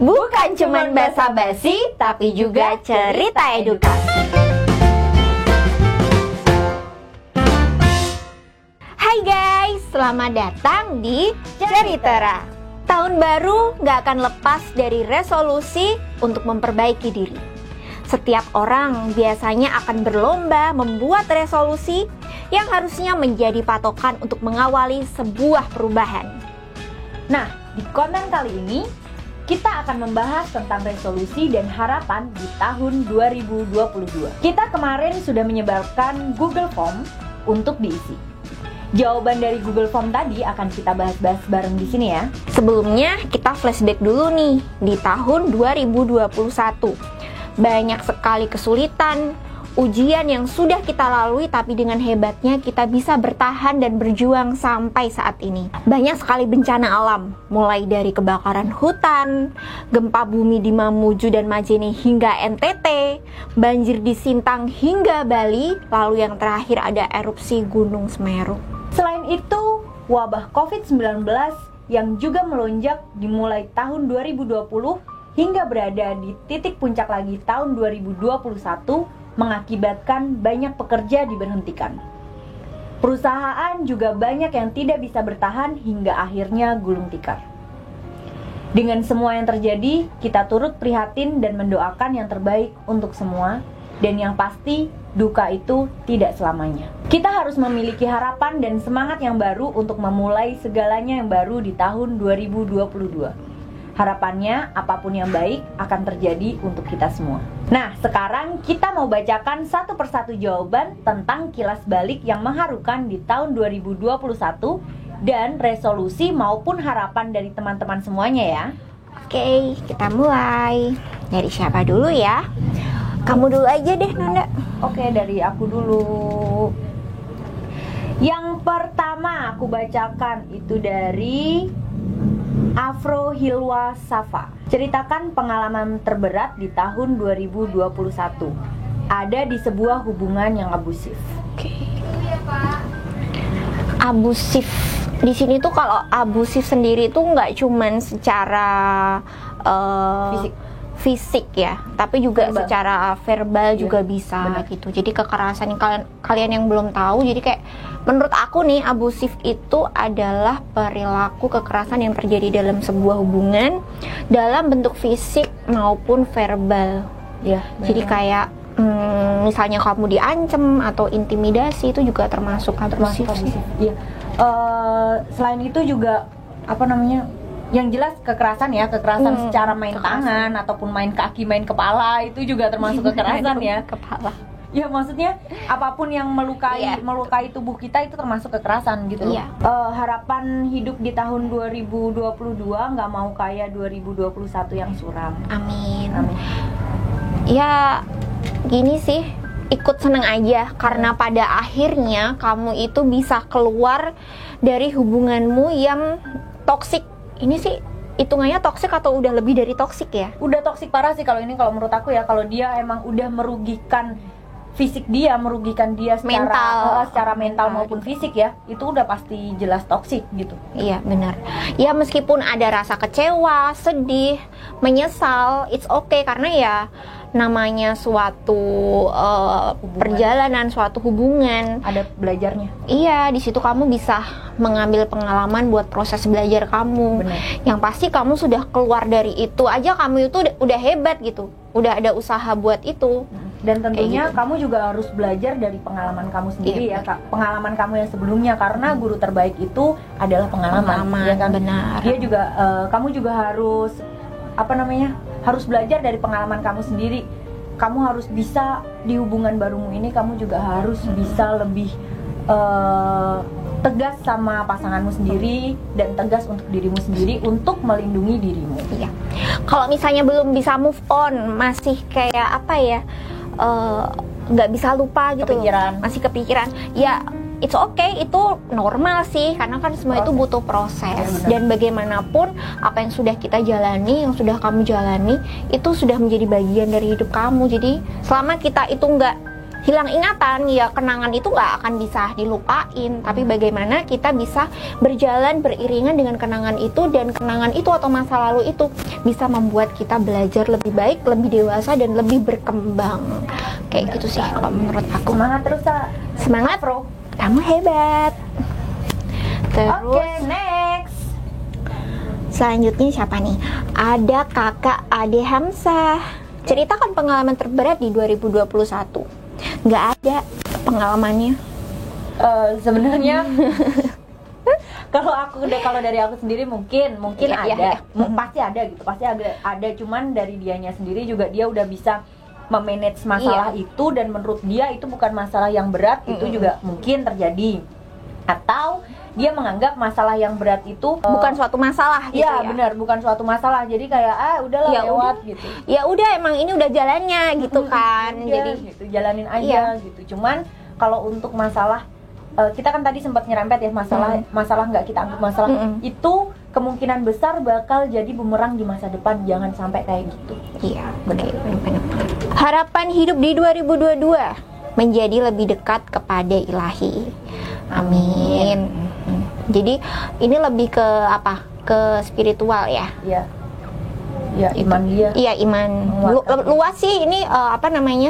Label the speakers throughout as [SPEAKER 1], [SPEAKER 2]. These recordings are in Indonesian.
[SPEAKER 1] Bukan cuman basa-basi, tapi juga cerita edukasi. Hai guys, selamat datang di Ceritera. Tahun baru gak akan lepas dari resolusi untuk memperbaiki diri. Setiap orang biasanya akan berlomba membuat resolusi yang harusnya menjadi patokan untuk mengawali sebuah perubahan.
[SPEAKER 2] Nah, di konten kali ini kita akan membahas tentang resolusi dan harapan di tahun 2022. Kita kemarin sudah menyebarkan Google Form untuk diisi. Jawaban dari Google Form tadi akan kita bahas-bahas bareng di sini ya.
[SPEAKER 1] Sebelumnya kita flashback dulu nih di tahun 2021. Banyak sekali kesulitan, ujian yang sudah kita lalui, tapi dengan hebatnya kita bisa bertahan dan berjuang sampai saat ini. Banyak sekali bencana alam, mulai dari kebakaran hutan, gempa bumi di Mamuju dan Majene hingga NTT, banjir di Sintang hingga Bali, lalu yang terakhir ada erupsi Gunung Semeru.
[SPEAKER 2] Selain itu, wabah COVID-19 yang juga melonjak dimulai tahun 2020 hingga berada di titik puncak lagi tahun 2021 mengakibatkan banyak pekerja diberhentikan. Perusahaan juga banyak yang tidak bisa bertahan hingga akhirnya gulung tikar. Dengan semua yang terjadi, kita turut prihatin dan mendoakan yang terbaik untuk semua, dan yang pasti, duka itu tidak selamanya. Kita harus memiliki harapan dan semangat yang baru untuk memulai segalanya yang baru di tahun 2022. Harapannya, apapun yang baik akan terjadi untuk kita semua. Nah, sekarang kita mau bacakan satu persatu jawaban tentang kilas balik yang mengharukan di tahun 2021 dan resolusi maupun harapan dari teman-teman semuanya ya.
[SPEAKER 1] Oke, kita mulai. Dari siapa dulu ya? Kamu dulu aja deh, Nanda.
[SPEAKER 2] Oke, dari aku dulu. Yang pertama aku bacakan itu dari Afro Hilwa Safa. Ceritakan pengalaman terberat di tahun 2021. Ada di sebuah hubungan yang abusif.
[SPEAKER 1] Oke. Abusif. Di sini tuh kalau abusif sendiri tuh nggak cuman secara fisik ya, tapi juga verbal. Secara verbal juga bisa. Bener. Gitu. Jadi kekerasan yang kalian yang belum tahu, jadi kayak menurut aku nih, abusif itu adalah perilaku kekerasan yang terjadi dalam sebuah hubungan dalam bentuk fisik maupun verbal. Ya. Jadi kayak misalnya kamu diancam atau intimidasi, itu juga termasuk abusif.
[SPEAKER 2] Iya. Selain itu juga yang jelas kekerasan secara main tangan ataupun main kaki, main kepala, itu juga termasuk kekerasan ya.
[SPEAKER 1] Kepala.
[SPEAKER 2] Ya, maksudnya apapun yang melukai tubuh kita itu termasuk kekerasan gitu.
[SPEAKER 1] Iya.
[SPEAKER 2] Harapan hidup di tahun 2022 nggak mau kayak 2021 yang suram.
[SPEAKER 1] Amin. Ya gini sih, ikut seneng aja karena pada akhirnya kamu itu bisa keluar dari hubunganmu yang toksik. Ini sih hitungannya toksik atau udah lebih dari toksik ya?
[SPEAKER 2] Udah toksik parah sih kalau menurut aku ya. Kalau dia emang udah merugikan fisik dia, merugikan dia secara mental maupun fisik ya, itu udah pasti jelas toksik gitu.
[SPEAKER 1] Iya benar. Ya meskipun ada rasa kecewa, sedih, menyesal, it's okay karena ya namanya suatu perjalanan, suatu hubungan,
[SPEAKER 2] ada belajarnya.
[SPEAKER 1] Iya, di situ kamu bisa mengambil pengalaman buat proses belajar kamu.
[SPEAKER 2] Bener.
[SPEAKER 1] Yang pasti kamu sudah keluar dari itu aja, kamu itu udah hebat gitu. Udah ada usaha buat itu.
[SPEAKER 2] Dan tentunya
[SPEAKER 1] gitu.
[SPEAKER 2] kamu juga harus belajar dari pengalaman kamu sendiri ya, pengalaman kamu yang sebelumnya, karena guru terbaik itu adalah pengalaman ya kan?
[SPEAKER 1] Benar.
[SPEAKER 2] Dia juga kamu juga harus harus belajar dari pengalaman kamu sendiri. Kamu harus bisa di hubungan barumu ini, kamu juga harus bisa lebih tegas sama pasanganmu sendiri dan tegas untuk dirimu sendiri untuk melindungi dirimu.
[SPEAKER 1] Iya. Kalau misalnya belum bisa move on, masih kayak nggak bisa lupa gitu, masih kepikiran, ya it's okay, itu normal sih, karena kan semua itu butuh proses. Dan bagaimanapun apa yang sudah kita jalani, yang sudah kamu jalani, itu sudah menjadi bagian dari hidup kamu. Jadi selama kita itu nggak hilang ingatan, ya kenangan itu nggak akan bisa dilupain. Tapi bagaimana kita bisa berjalan beriringan dengan kenangan itu, dan kenangan itu atau masa lalu itu bisa membuat kita belajar lebih baik, lebih dewasa, dan lebih berkembang. Kayak gitu sih kalau menurut aku.
[SPEAKER 2] Semangat terus, Kak.
[SPEAKER 1] Semangat,
[SPEAKER 2] Bro.
[SPEAKER 1] kamu hebat. Terus
[SPEAKER 2] Oke, next.
[SPEAKER 1] selanjutnya siapa nih? Ada kakak Ade Hamzah. Ceritakan pengalaman terberat di 2021. Nggak ada pengalamannya.
[SPEAKER 2] Sebenarnya kalau dari aku sendiri mungkin
[SPEAKER 1] Iya,
[SPEAKER 2] ada.
[SPEAKER 1] iya.
[SPEAKER 2] Pasti ada gitu, pasti ada, cuman dari dianya sendiri juga dia udah bisa memanage masalah itu, dan menurut dia itu bukan masalah yang berat. Itu juga mungkin terjadi, atau dia menganggap masalah yang berat itu
[SPEAKER 1] Bukan suatu masalah gitu ya.
[SPEAKER 2] Iya, benar, bukan suatu masalah. Jadi kayak udahlah,
[SPEAKER 1] Ya
[SPEAKER 2] lewat
[SPEAKER 1] udah.
[SPEAKER 2] gitu.
[SPEAKER 1] Ya udah, emang ini udah jalannya gitu kan.
[SPEAKER 2] Udah,
[SPEAKER 1] Jadi
[SPEAKER 2] gitu, jalanin aja gitu. Cuman kalau untuk masalah kita kan tadi sempat nyerempet ya, masalah nggak kita anggap masalah, itu kemungkinan besar bakal jadi bumerang di masa depan. Jangan sampai kayak gitu.
[SPEAKER 1] iya, benar. Harapan hidup di 2022 menjadi lebih dekat kepada ilahi. Amin. Jadi ini lebih ke apa? Ke spiritual ya.
[SPEAKER 2] Ya, iman dia.
[SPEAKER 1] Iya, iman.
[SPEAKER 2] Menguatkan.
[SPEAKER 1] Luas sih ini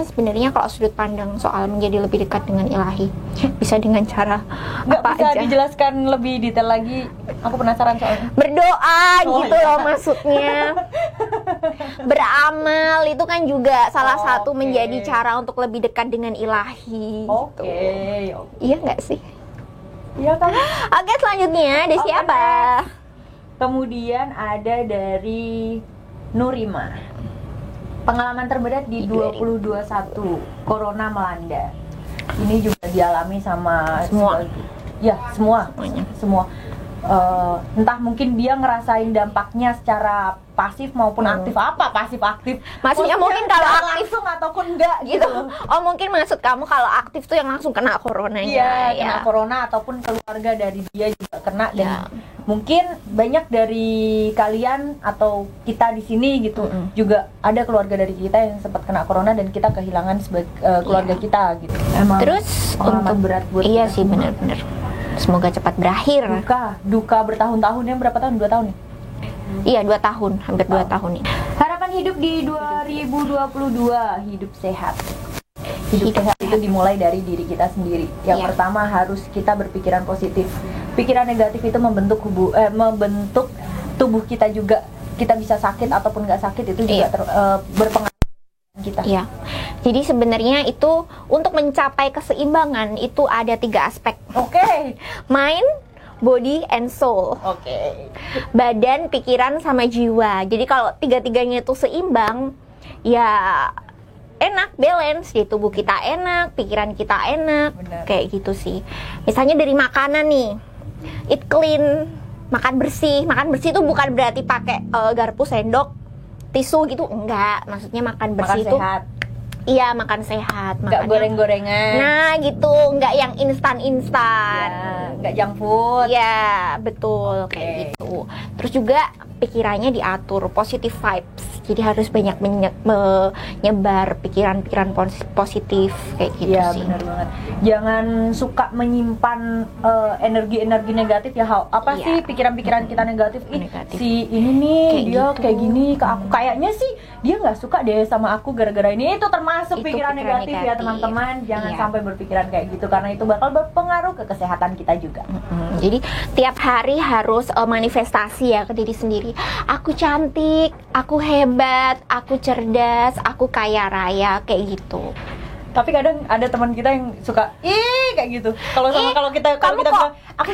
[SPEAKER 1] sebenarnya kalau sudut pandang soal menjadi lebih dekat dengan ilahi. Bisa dengan cara
[SPEAKER 2] Nggak
[SPEAKER 1] apa
[SPEAKER 2] bisa
[SPEAKER 1] aja.
[SPEAKER 2] dijelaskan lebih detail lagi. Aku penasaran soalnya.
[SPEAKER 1] Berdoa gitu
[SPEAKER 2] iya.
[SPEAKER 1] loh maksudnya. Beramal itu kan juga salah satu
[SPEAKER 2] Oke.
[SPEAKER 1] menjadi cara untuk lebih dekat dengan ilahi.
[SPEAKER 2] Oke.
[SPEAKER 1] Gitu. Iya nggak sih?
[SPEAKER 2] Iya kan?
[SPEAKER 1] Oke, selanjutnya ada
[SPEAKER 2] Oke,
[SPEAKER 1] siapa?
[SPEAKER 2] Kemudian ada dari Nurima. Pengalaman terberat di 2021, Corona melanda. Ini juga dialami sama
[SPEAKER 1] Semua.
[SPEAKER 2] Semuanya. Semua. Entah mungkin dia ngerasain dampaknya secara pasif maupun aktif. Apa pasif aktif?
[SPEAKER 1] Maksudnya mungkin kalau
[SPEAKER 2] secara
[SPEAKER 1] aktif
[SPEAKER 2] langsung ataupun enggak
[SPEAKER 1] gitu.
[SPEAKER 2] gitu.
[SPEAKER 1] Oh, mungkin maksud kamu kalau aktif tuh yang langsung kena coronanya.
[SPEAKER 2] Iya, kena corona, ataupun keluarga dari dia juga kena. Dan
[SPEAKER 1] Ya.
[SPEAKER 2] mungkin banyak dari kalian atau kita di sini gitu juga ada keluarga dari kita yang sempat kena corona, dan kita kehilangan sebagai keluarga kita gitu. Emang
[SPEAKER 1] Terus
[SPEAKER 2] pengalaman
[SPEAKER 1] untuk
[SPEAKER 2] berat buat
[SPEAKER 1] iya
[SPEAKER 2] kita
[SPEAKER 1] sih,
[SPEAKER 2] semua.
[SPEAKER 1] benar-benar. Semoga cepat berakhir.
[SPEAKER 2] Duka bertahun-tahun. Ya, berapa tahun? 2 tahun nih.
[SPEAKER 1] Iya, 2 tahun, hampir 2 tahun ini.
[SPEAKER 2] Harapan hidup di 2022, hidup sehat. Hidup sehat itu dimulai dari diri kita sendiri. Yang
[SPEAKER 1] Iya.
[SPEAKER 2] pertama harus kita berpikiran positif. Pikiran negatif itu membentuk tubuh kita juga. Kita bisa sakit ataupun nggak sakit, itu juga berpengaruh kita.
[SPEAKER 1] Iya. Jadi sebenarnya itu untuk mencapai keseimbangan itu ada 3 aspek.
[SPEAKER 2] Oke.
[SPEAKER 1] Mind, body, and soul.
[SPEAKER 2] Oke.
[SPEAKER 1] Badan, pikiran, sama jiwa. Jadi kalau 3-tiganya itu seimbang, ya enak, balance. Di tubuh kita enak, pikiran kita enak.
[SPEAKER 2] Benar.
[SPEAKER 1] Kayak gitu sih. Misalnya dari makanan nih, eat clean, makan bersih. Makan bersih itu bukan berarti pakai garpu, sendok, tisu gitu, enggak. Maksudnya makan bersih itu
[SPEAKER 2] sehat.
[SPEAKER 1] iya, makan sehat,
[SPEAKER 2] Nggak
[SPEAKER 1] makannya-
[SPEAKER 2] goreng-gorengan.
[SPEAKER 1] Nah gitu, nggak yang instan-instan.
[SPEAKER 2] Ya, nggak junk food.
[SPEAKER 1] Iya, betul,
[SPEAKER 2] Oke.
[SPEAKER 1] kayak gitu. Terus juga pikirannya diatur, positive vibes. Jadi harus banyak menyebar pikiran-pikiran positif kayak gitu
[SPEAKER 2] Iya,
[SPEAKER 1] sih.
[SPEAKER 2] benar banget. Jangan suka menyimpan energi-energi negatif ya. Apa
[SPEAKER 1] Iya.
[SPEAKER 2] sih pikiran-pikiran kita negatif?
[SPEAKER 1] Negatif.
[SPEAKER 2] Si ini nih
[SPEAKER 1] Kayak
[SPEAKER 2] dia
[SPEAKER 1] gitu.
[SPEAKER 2] kayak gini ke aku. Kayaknya sih dia nggak suka deh sama aku gara-gara ini. Itu termasuk
[SPEAKER 1] Itu
[SPEAKER 2] pikiran
[SPEAKER 1] pikiran
[SPEAKER 2] negatif ya,
[SPEAKER 1] negatif.
[SPEAKER 2] teman-teman. Jangan
[SPEAKER 1] Iya.
[SPEAKER 2] sampai berpikiran kayak gitu, karena itu bakal berpengaruh ke kesehatan kita juga.
[SPEAKER 1] Jadi tiap hari harus manifestasi ya ke diri sendiri. Aku cantik, aku hebat, aku cerdas, aku kaya raya, kayak gitu.
[SPEAKER 2] Tapi kadang ada teman kita yang suka kayak gitu. Kalau kita
[SPEAKER 1] kamu kok-
[SPEAKER 2] bilang aku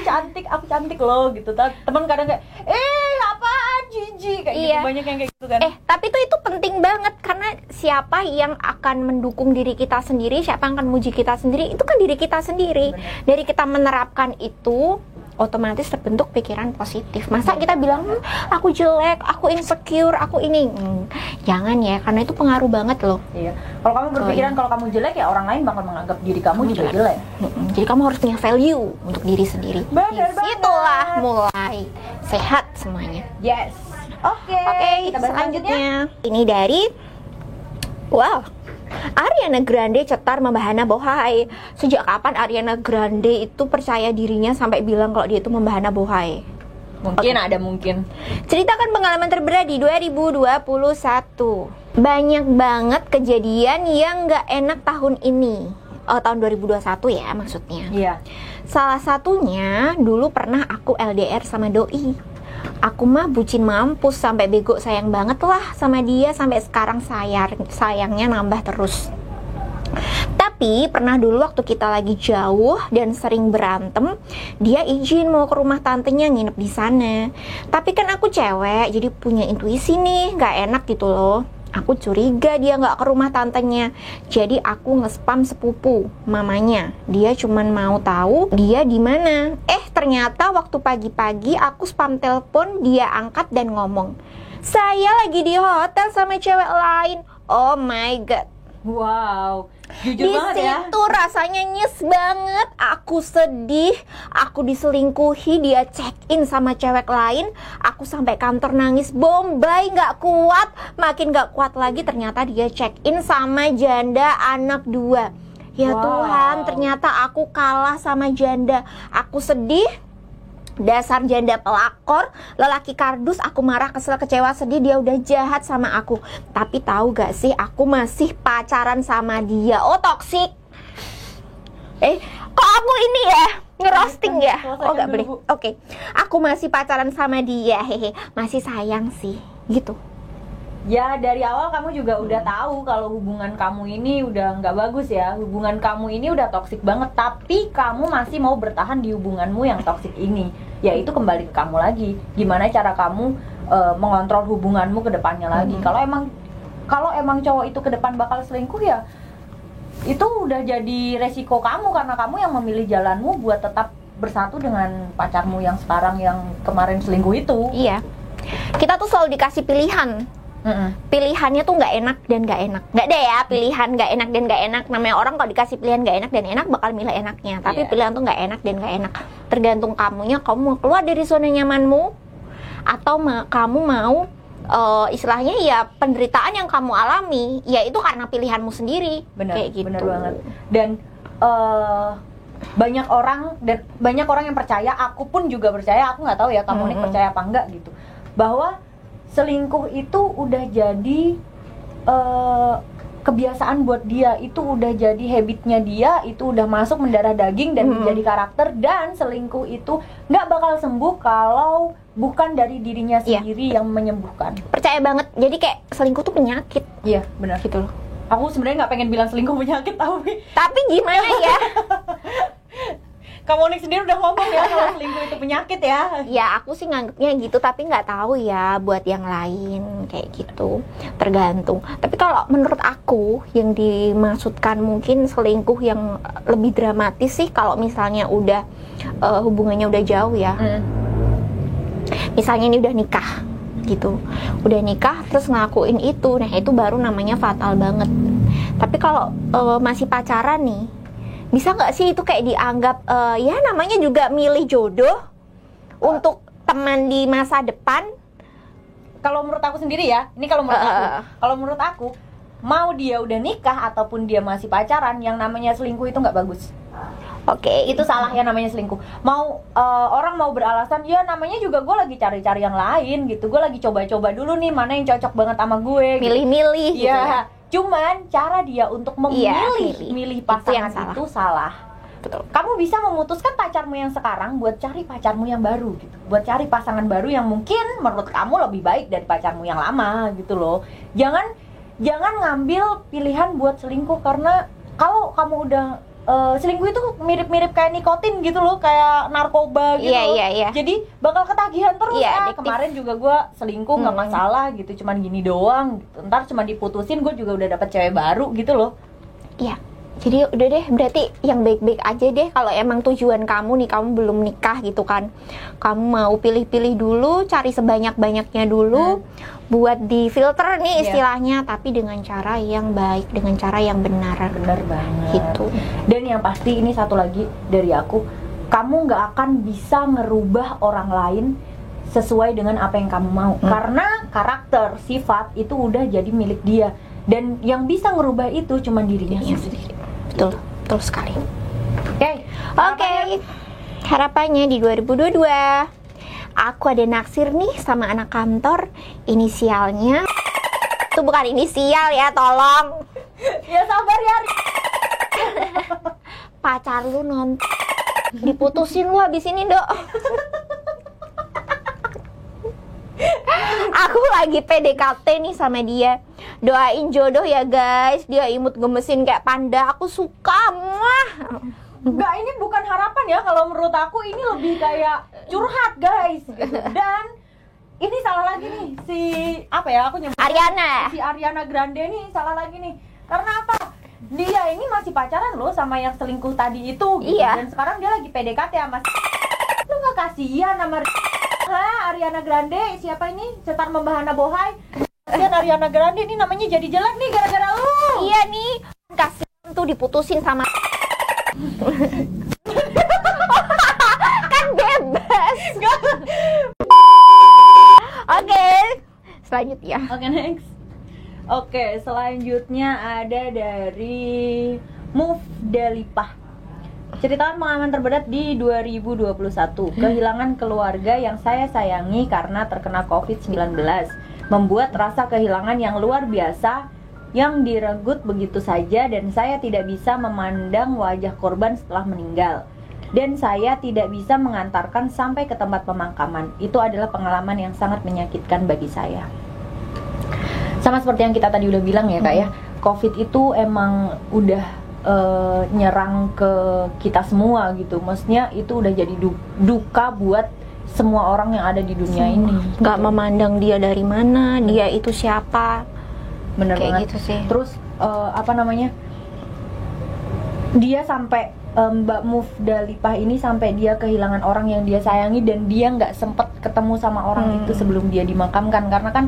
[SPEAKER 2] cantik loh gitu. Teman kadang kayak apaan jijik kayak gitu.
[SPEAKER 1] Iya.
[SPEAKER 2] Banyak yang kayak gitu kan.
[SPEAKER 1] Tapi itu penting banget, karena siapa yang akan mendukung diri kita sendiri, siapa yang akan muji kita sendiri, itu kan diri kita sendiri.
[SPEAKER 2] Benar.
[SPEAKER 1] Dari kita menerapkan itu, otomatis terbentuk pikiran positif. Masa kita bilang, aku jelek, aku insecure, aku ini. Jangan ya, karena itu pengaruh banget loh.
[SPEAKER 2] Iya. Kalau kamu berpikiran kalau kamu jelek, ya orang lain bakal menganggap diri kamu juga jelek.
[SPEAKER 1] Jadi kamu harus punya value untuk diri sendiri.
[SPEAKER 2] Benar banget.
[SPEAKER 1] Itulah mulai sehat semuanya.
[SPEAKER 2] Yes. Oke.
[SPEAKER 1] Oke,
[SPEAKER 2] kita bahas
[SPEAKER 1] selanjutnya ini dari wow, Ariana Grande cetar membahana bohai. Sejak kapan Ariana Grande itu percaya dirinya sampai bilang kalau dia itu membahana bohai?
[SPEAKER 2] Mungkin ada mungkin.
[SPEAKER 1] Ceritakan pengalaman terberat di 2021. Banyak banget kejadian yang gak enak tahun ini. Oh, tahun 2021 ya maksudnya.
[SPEAKER 2] Iya.
[SPEAKER 1] Salah satunya dulu pernah aku LDR sama doi. Aku mah bucin mampus sampai bego, sayang banget lah sama dia, sampai sekarang sayangnya nambah terus. Tapi pernah dulu waktu kita lagi jauh dan sering berantem, dia izin mau ke rumah tantenya nginep di sana. Tapi kan aku cewek, jadi punya intuisi nih, nggak enak gitu loh. Aku curiga dia nggak ke rumah tantenya, jadi aku nge-spam sepupu mamanya. Dia cuman mau tahu dia di mana. Ternyata waktu pagi-pagi aku spam telepon, dia angkat dan ngomong, "Saya lagi di hotel sama cewek lain." Oh my god.
[SPEAKER 2] Wow, jujur
[SPEAKER 1] Di
[SPEAKER 2] banget ya.
[SPEAKER 1] situ rasanya nyes banget. Aku sedih, aku diselingkuhi, dia check in sama cewek lain. Aku sampai kantor nangis bombay, nggak kuat. Makin nggak kuat lagi, ternyata dia check in sama janda anak 2. Ya
[SPEAKER 2] Wow.
[SPEAKER 1] Tuhan, ternyata aku kalah sama janda. Aku sedih. Dasar janda pelakor, lelaki kardus. Aku marah, kesel, kecewa, sedih. Dia udah jahat sama aku. Tapi tahu gak sih, aku masih pacaran sama dia. Oh, toksik. Kok aku ini ya ngerosting ya? Oh, gak boleh. Oke. Aku masih pacaran sama dia. Hehe. Masih sayang sih. Gitu.
[SPEAKER 2] Ya dari awal kamu juga udah tahu kalau hubungan kamu ini udah nggak bagus ya. Hubungan kamu ini udah toksik banget. Tapi kamu masih mau bertahan di hubunganmu yang toksik ini. Ya itu kembali ke kamu lagi. Gimana cara kamu mengontrol hubunganmu ke depannya lagi. Kalau emang cowok itu ke depan bakal selingkuh ya, itu udah jadi resiko kamu, karena kamu yang memilih jalanmu buat tetap bersatu dengan pacarmu yang sekarang yang kemarin selingkuh itu.
[SPEAKER 1] Iya. Kita tuh selalu dikasih pilihan. Pilihannya tuh nggak enak dan nggak enak. Nggak ada ya pilihan nggak enak dan nggak enak. Namanya orang kalau dikasih pilihan nggak enak dan enak bakal milih enaknya. Tapi pilihan tuh nggak enak dan nggak enak. Tergantung kamunya, kamu mau keluar dari zona nyamanmu atau kamu mau istilahnya ya penderitaan yang kamu alami, ya itu karena pilihanmu sendiri.
[SPEAKER 2] Benar,
[SPEAKER 1] kayak gitu.
[SPEAKER 2] benar banget. Dan banyak orang yang percaya, aku pun juga percaya, aku nggak tahu ya kamu nih percaya apa enggak gitu, bahwa selingkuh itu udah jadi kebiasaan buat dia, itu udah jadi habitnya dia, itu udah masuk mendarah daging dan menjadi karakter, dan selingkuh itu nggak bakal sembuh kalau bukan dari dirinya sendiri yang menyembuhkan.
[SPEAKER 1] Percaya banget. Jadi kayak selingkuh tuh penyakit.
[SPEAKER 2] Iya, benar.
[SPEAKER 1] Gitu loh.
[SPEAKER 2] Aku sebenarnya nggak pengen bilang selingkuh penyakit,
[SPEAKER 1] Tapi gimana ya?
[SPEAKER 2] Kamu Onyx sendiri udah ngomong ya kalau selingkuh itu penyakit ya.
[SPEAKER 1] Ya aku sih nganggapnya gitu, tapi nggak tahu ya buat yang lain kayak gitu, tergantung. Tapi kalau menurut aku yang dimaksudkan mungkin selingkuh yang lebih dramatis sih kalau misalnya udah hubungannya udah jauh ya. Misalnya ini udah nikah gitu, udah nikah terus ngelakuin itu, nah itu baru namanya fatal banget. Tapi kalau masih pacaran nih, bisa nggak sih itu kayak dianggap ya namanya juga milih jodoh untuk teman di masa depan?
[SPEAKER 2] Kalau menurut aku sendiri ya, ini kalau menurut aku, mau dia udah nikah ataupun dia masih pacaran, yang namanya selingkuh itu nggak bagus.
[SPEAKER 1] Oke.
[SPEAKER 2] Itu salah yang namanya selingkuh. Mau orang mau beralasan, ya namanya juga gue lagi cari-cari yang lain gitu, gue lagi coba-coba dulu nih mana yang cocok banget sama gue.
[SPEAKER 1] Milih-milih gitu ya.
[SPEAKER 2] Cuman cara dia untuk milih pasangan itu salah.
[SPEAKER 1] Betul.
[SPEAKER 2] Kamu bisa memutuskan pacarmu yang sekarang buat cari pacarmu yang baru gitu. Buat cari pasangan baru yang mungkin menurut kamu lebih baik dari pacarmu yang lama gitu loh. Jangan ngambil pilihan buat selingkuh, karena kalau kamu udah selingkuh itu mirip-mirip kayak nikotin gitu loh, kayak narkoba gitu.
[SPEAKER 1] Iya.
[SPEAKER 2] Jadi bakal ketagihan terus. Kemarin juga gue selingkuh nggak masalah gitu, cuman gini doang gitu. Ntar cuma diputusin gue juga udah dapet cewek baru gitu loh.
[SPEAKER 1] Iya. Jadi udah deh, berarti yang baik-baik aja deh. Kalau emang tujuan kamu nih, kamu belum nikah gitu kan, kamu mau pilih-pilih dulu, cari sebanyak-banyaknya dulu, buat difilter nih istilahnya, tapi dengan cara yang baik, dengan cara yang benar.
[SPEAKER 2] Benar banget
[SPEAKER 1] Gitu.
[SPEAKER 2] Dan yang pasti ini satu lagi dari aku, kamu nggak akan bisa ngerubah orang lain sesuai dengan apa yang kamu mau, karena karakter, sifat itu udah jadi milik dia. Dan yang bisa ngerubah itu cuma dirinya sendiri.
[SPEAKER 1] Betul, betul sekali.
[SPEAKER 2] Oke.
[SPEAKER 1] Harapannya di 2022, aku ada naksir nih sama anak kantor, inisialnya itu bukan inisial ya, tolong.
[SPEAKER 2] Ya sabar ya.
[SPEAKER 1] Pacar lu nonton, diputusin lu habis ini, Dok. Aku lagi PDKT nih sama dia. Doain jodoh ya guys. Dia imut gemesin kayak panda. Aku suka. Muah.
[SPEAKER 2] Enggak, ini bukan harapan ya. Kalau menurut aku ini lebih kayak curhat guys gitu. Dan ini salah lagi nih si apa ya, aku nyebut
[SPEAKER 1] Ariana.
[SPEAKER 2] Si Ariana Grande nih salah lagi nih. Karena apa? Dia ini masih pacaran loh sama yang selingkuh tadi itu gitu.
[SPEAKER 1] Iya.
[SPEAKER 2] Dan sekarang dia lagi PDKT sama lu nggak kasihan sama Ariana Grande, siapa ini? Setar membahana bohai. Kasihan Ariana Grande ini namanya jadi jelek nih gara-gara lu.
[SPEAKER 1] Iya nih, kasihan tuh diputusin sama kan bebas. Oke, selanjutnya.
[SPEAKER 2] Oke, next. Oke, selanjutnya ada dari Mufdalipah. Ceritakan pengalaman terberat di 2021. Kehilangan keluarga yang saya sayangi karena terkena COVID-19 membuat rasa kehilangan yang luar biasa yang direnggut begitu saja, dan saya tidak bisa memandang wajah korban setelah meninggal. Dan saya tidak bisa mengantarkan sampai ke tempat pemakaman. Itu adalah pengalaman yang sangat menyakitkan bagi saya. Sama seperti yang kita tadi udah bilang ya Kak ya, COVID itu emang udah nyerang ke kita semua gitu. Maksudnya itu udah jadi duka buat semua orang yang ada di dunia ini.
[SPEAKER 1] Gak memandang dia dari mana, dia itu siapa.
[SPEAKER 2] Bener
[SPEAKER 1] kayak
[SPEAKER 2] banget
[SPEAKER 1] gitu sih.
[SPEAKER 2] Terus apa namanya, dia sampai Mbak Mufdalipah ini sampai dia kehilangan orang yang dia sayangi, dan dia nggak sempet ketemu sama orang itu sebelum dia dimakamkan, karena kan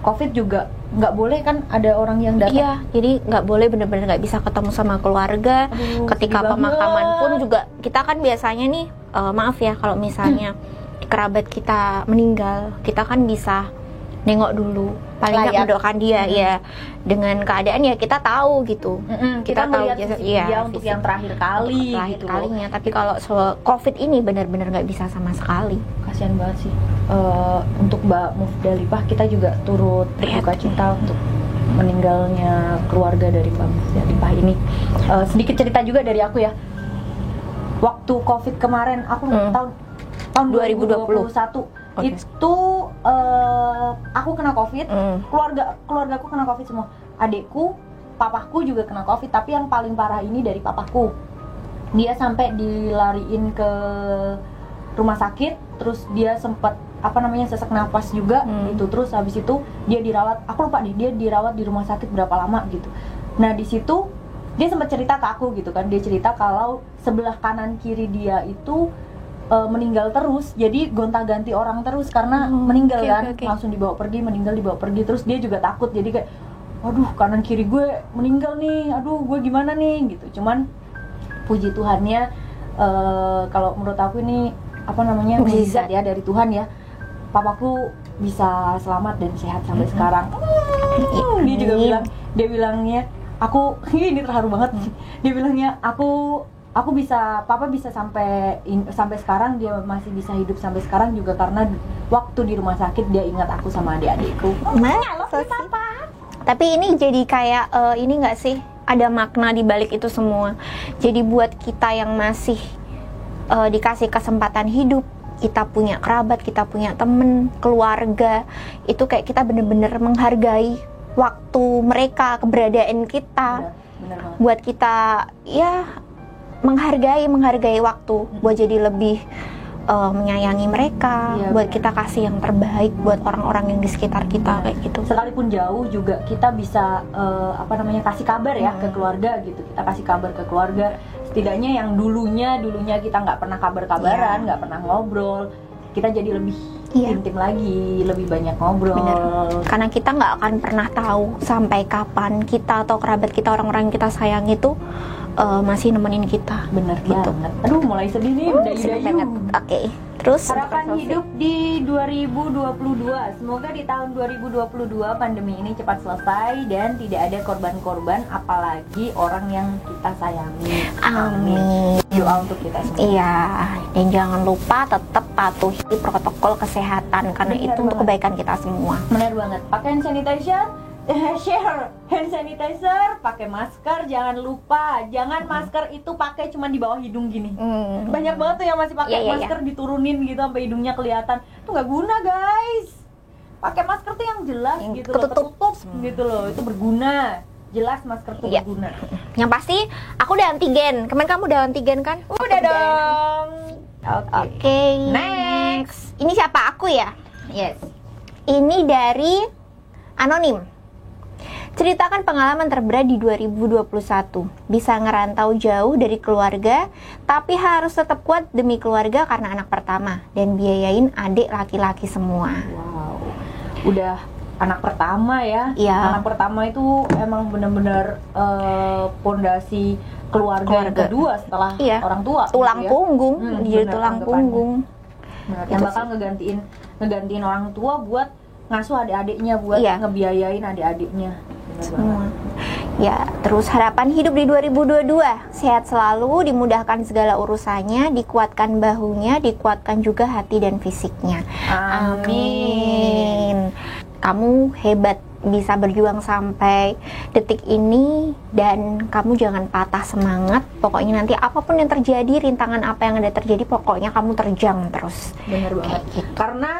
[SPEAKER 2] COVID juga nggak boleh kan ada orang yang datang.
[SPEAKER 1] Iya, jadi nggak boleh, bener-bener nggak bisa ketemu sama keluarga. Ketika pemakaman pun juga kita kan biasanya nih, maaf ya kalau misalnya kerabat kita meninggal, kita kan bisa nengok dulu, paling nggak mendoakan dia ya, dengan keadaan ya kita tahu gitu.
[SPEAKER 2] Kita
[SPEAKER 1] tahu
[SPEAKER 2] melihat dia untuk yang terakhir kali gitu
[SPEAKER 1] kalinya. Tapi kalau COVID ini benar-benar nggak bisa sama sekali.
[SPEAKER 2] Kasihan banget sih. Untuk Mbak Mufdalipah kita juga turut berduka cita untuk meninggalnya keluarga dari Mbak Mufdalipah ini. Sedikit cerita juga dari aku ya. Waktu COVID kemarin, aku tahun 2021 itu aku kena COVID, keluargaku kena COVID semua. Adikku, papaku juga kena COVID, tapi yang paling parah ini dari papaku. Dia sampai dilariin ke rumah sakit, terus dia sempat sesak napas juga gitu. Terus habis itu dia dirawat, aku lupa deh dia dirawat di rumah sakit berapa lama gitu. Nah di situ dia sempat cerita ke aku gitu kan, dia cerita kalau sebelah kanan kiri dia itu meninggal terus, jadi gonta-ganti orang terus karena meninggal langsung dibawa pergi, meninggal dibawa pergi. Terus dia juga takut, jadi kayak waduh kanan kiri gue meninggal nih, aduh gue gimana nih gitu. Cuman puji Tuhannya, kalau menurut aku ini mukjizat ya dari Tuhan ya, papaku bisa selamat dan sehat sampai sekarang. Dia juga bilangnya aku ini terharu banget. Dia bilangnya papa bisa sampai sekarang, dia masih bisa hidup sampai sekarang juga karena waktu di rumah sakit dia ingat aku sama adik-adikku.
[SPEAKER 1] Papa. Tapi ini jadi kayak ini nggak sih, ada makna di balik itu semua. Jadi buat kita yang masih dikasih kesempatan hidup, kita punya kerabat, kita punya temen, keluarga, itu kayak kita bener-bener menghargai waktu mereka, keberadaan kita.
[SPEAKER 2] Bener banget.
[SPEAKER 1] Buat kita ya menghargai waktu, buat jadi lebih menyayangi mereka, buat kita kasih yang terbaik buat orang-orang yang di sekitar kita kayak gitu.
[SPEAKER 2] Sekalipun jauh juga kita bisa kasih kabar ya ke keluarga gitu. Kita kasih kabar ke keluarga, setidaknya yang dulunya kita nggak pernah kabar-kabaran, nggak pernah ngobrol, kita jadi lebih
[SPEAKER 1] Iya.
[SPEAKER 2] intim lagi, lebih banyak ngobrol.
[SPEAKER 1] Bener. Karena kita nggak akan pernah tahu sampai kapan kita atau kerabat kita, orang-orang yang kita sayang itu masih nemenin kita.
[SPEAKER 2] Bener
[SPEAKER 1] Gitu.
[SPEAKER 2] banget. Aduh, mulai sedih nih,
[SPEAKER 1] Sedih
[SPEAKER 2] mendayu-dayu.
[SPEAKER 1] banget. Oke. Terus
[SPEAKER 2] Harapan hidup di 2022. Semoga di tahun 2022 pandemi ini cepat selesai dan tidak ada korban-korban, apalagi orang yang kita sayangi.
[SPEAKER 1] Amin.
[SPEAKER 2] Doa untuk kita semua.
[SPEAKER 1] Iya, dan jangan lupa tetap patuhi protokol kesehatan karena
[SPEAKER 2] Benar
[SPEAKER 1] itu untuk
[SPEAKER 2] banget.
[SPEAKER 1] kebaikan kita semua.
[SPEAKER 2] Benar banget. Pakai hand sanitizer, share hand sanitizer, pakai masker, jangan lupa. Jangan masker itu pakai cuma di bawah hidung gini. Banyak banget tuh yang masih pakai
[SPEAKER 1] Iya, iya,
[SPEAKER 2] masker diturunin gitu sampai hidungnya kelihatan. Itu nggak guna, guys. Pakai masker tuh yang jelas
[SPEAKER 1] Yang
[SPEAKER 2] gitu
[SPEAKER 1] ketutup.
[SPEAKER 2] loh, ketutup gitu loh. Itu berguna. Jelas masker tuh
[SPEAKER 1] Iya.
[SPEAKER 2] berguna.
[SPEAKER 1] Yang pasti aku udah antigen. Kemarin kamu udah antigen kan?
[SPEAKER 2] Udah dong.
[SPEAKER 1] Oke.
[SPEAKER 2] Next.
[SPEAKER 1] Ini siapa? Aku ya?
[SPEAKER 2] Yes.
[SPEAKER 1] Ini dari Anonim. Ceritakan pengalaman terberat di 2021. Bisa ngerantau jauh dari keluarga, tapi harus tetap kuat demi keluarga karena anak pertama dan biayain adik laki-laki semua.
[SPEAKER 2] Wow. Udah anak pertama ya.
[SPEAKER 1] Iya.
[SPEAKER 2] Anak pertama itu emang benar-benar pondasi keluarga yang kedua setelah
[SPEAKER 1] Iya.
[SPEAKER 2] orang tua.
[SPEAKER 1] Tulang
[SPEAKER 2] gitu ya.
[SPEAKER 1] punggung, jadi
[SPEAKER 2] benar
[SPEAKER 1] tulang
[SPEAKER 2] anggapannya.
[SPEAKER 1] punggung.
[SPEAKER 2] Benar,
[SPEAKER 1] Gitu
[SPEAKER 2] yang bakal
[SPEAKER 1] sih.
[SPEAKER 2] ngegantiin orang tua buat ngasuh adik-adiknya, buat
[SPEAKER 1] Iya.
[SPEAKER 2] ngebiayain adik-adiknya. Benar
[SPEAKER 1] Semua.
[SPEAKER 2] banget.
[SPEAKER 1] Ya, terus harapan hidup di 2022. Sehat selalu, dimudahkan segala urusannya, dikuatkan bahunya, dikuatkan juga hati dan fisiknya. Amin. Kamu hebat, bisa berjuang sampai detik ini dan kamu jangan patah semangat. Pokoknya nanti apapun yang terjadi, rintangan apa yang ada terjadi, pokoknya kamu terjang terus.
[SPEAKER 2] Benar banget.
[SPEAKER 1] Kayak gitu.
[SPEAKER 2] Karena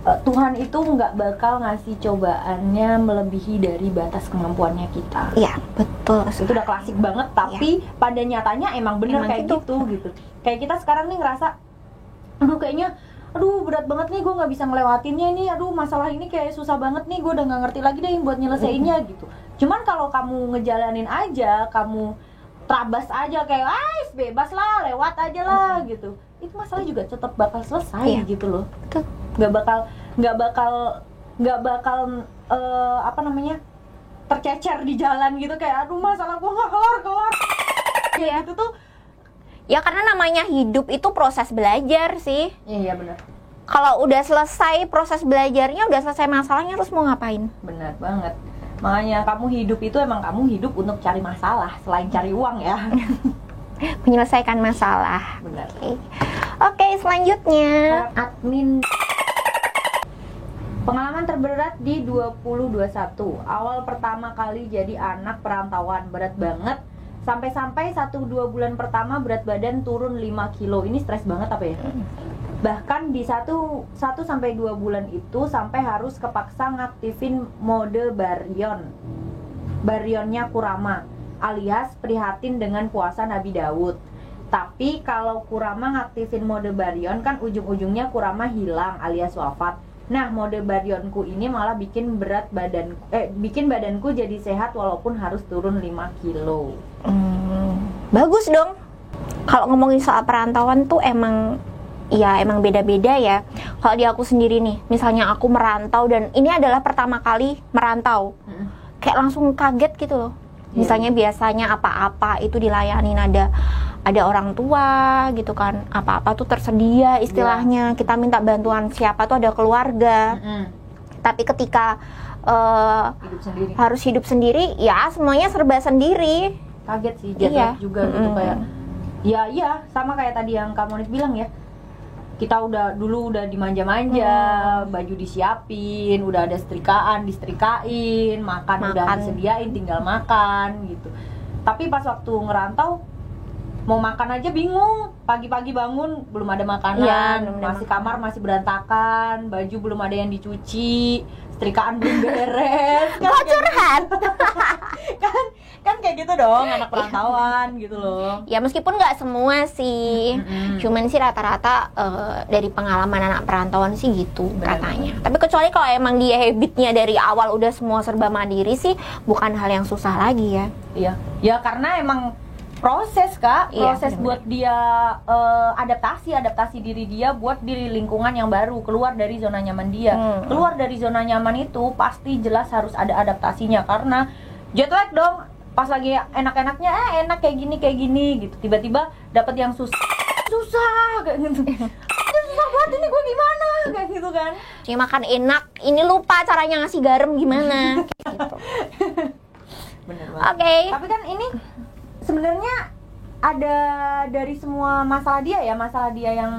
[SPEAKER 2] Tuhan itu nggak bakal ngasih cobaannya melebihi dari batas kemampuannya kita.
[SPEAKER 1] Iya, betul.
[SPEAKER 2] Itu udah klasik banget, tapi pada nyatanya emang bener
[SPEAKER 1] Emang
[SPEAKER 2] kayak
[SPEAKER 1] gitu.
[SPEAKER 2] gitu. Kayak kita sekarang nih ngerasa, aduh berat banget nih, gue nggak bisa ngelewatinnya nih, aduh masalah ini kayak susah banget nih, gue udah nggak ngerti lagi deh buat nyelesainnya gitu. Cuman kalau kamu ngejalanin aja, kamu terabas aja kayak, bebas lah, lewat aja lah gitu, itu masalah juga tetap bakal selesai.
[SPEAKER 1] Iya.
[SPEAKER 2] Gitu loh.
[SPEAKER 1] Betul.
[SPEAKER 2] nggak bakal tercecer di jalan gitu kayak aduh masalah gua nggak kelar
[SPEAKER 1] Iya.
[SPEAKER 2] gitu tuh.
[SPEAKER 1] Ya karena namanya hidup itu proses belajar sih.
[SPEAKER 2] Iya benar,
[SPEAKER 1] Kalau udah selesai proses belajarnya, udah selesai masalahnya, terus mau ngapain?
[SPEAKER 2] benar banget. Makanya kamu hidup itu emang kamu hidup untuk cari masalah selain cari uang ya.
[SPEAKER 1] Menyelesaikan masalah.
[SPEAKER 2] Benar.
[SPEAKER 1] Oke, selanjutnya.
[SPEAKER 2] Admin. Pengalaman terberat di 2021. Awal pertama kali jadi anak perantauan, berat banget. Sampai-sampai 1-2 bulan pertama berat badan turun 5 kilo. Ini stres banget apa ya? Bahkan di 1-2 bulan itu sampai harus kepaksa ngaktifin mode Barionnya Kurama, alias prihatin dengan puasa Nabi Daud. Tapi kalau Kurama ngaktifin mode Barion kan ujung-ujungnya Kurama hilang alias wafat. Nah, mode Barionku ini malah bikin badanku jadi sehat walaupun harus turun 5 kilo.
[SPEAKER 1] Bagus dong. Kalau ngomongin soal perantauan tuh emang beda-beda ya. Kalau di aku sendiri nih, misalnya aku merantau dan ini adalah pertama kali merantau, kayak langsung kaget gitu loh. Misalnya biasanya apa-apa itu dilayanin, ada orang tua gitu kan, apa-apa tuh tersedia istilahnya. Kita minta bantuan siapa tuh ada keluarga. Tapi ketika harus hidup sendiri, ya semuanya serba sendiri.
[SPEAKER 2] Kaget sih, jatuh juga gitu kayak. Iya, sama kayak tadi yang Kak Monik bilang ya. Kita dulu udah dimanja-manja, baju disiapin, udah ada disetrikain, makan udah disediain, tinggal makan gitu. Tapi pas waktu ngerantau mau makan aja bingung. Pagi-pagi bangun belum ada makanan, kamar masih berantakan, baju belum ada yang dicuci, setrikaan belum beres.
[SPEAKER 1] Kok curhat?
[SPEAKER 2] kan kayak gitu dong anak perantauan gitu loh.
[SPEAKER 1] Ya meskipun nggak semua sih, cuman sih rata-rata dari pengalaman anak perantauan sih gitu katanya. Tapi kecuali kalau emang dia habitnya dari awal udah semua serba mandiri sih, bukan hal yang susah lagi ya.
[SPEAKER 2] Iya, ya karena emang proses Kak,
[SPEAKER 1] Iya,
[SPEAKER 2] proses
[SPEAKER 1] benar-benar.
[SPEAKER 2] buat dia adaptasi diri dia buat di lingkungan yang baru, keluar dari zona nyaman dia. Keluar dari zona nyaman itu pasti jelas harus ada adaptasinya, karena jet lag dong. Pas lagi enak-enaknya enak kayak gini gitu, tiba-tiba dapat yang susah kayak gitu. Ini susah banget, ini gue gimana kayak gitu kan.
[SPEAKER 1] Ini makan enak, ini lupa caranya ngasih garam gimana. Kayak gitu.
[SPEAKER 2] Bener
[SPEAKER 1] Oke.
[SPEAKER 2] banget. Tapi kan ini sebenarnya ada dari semua masalah dia yang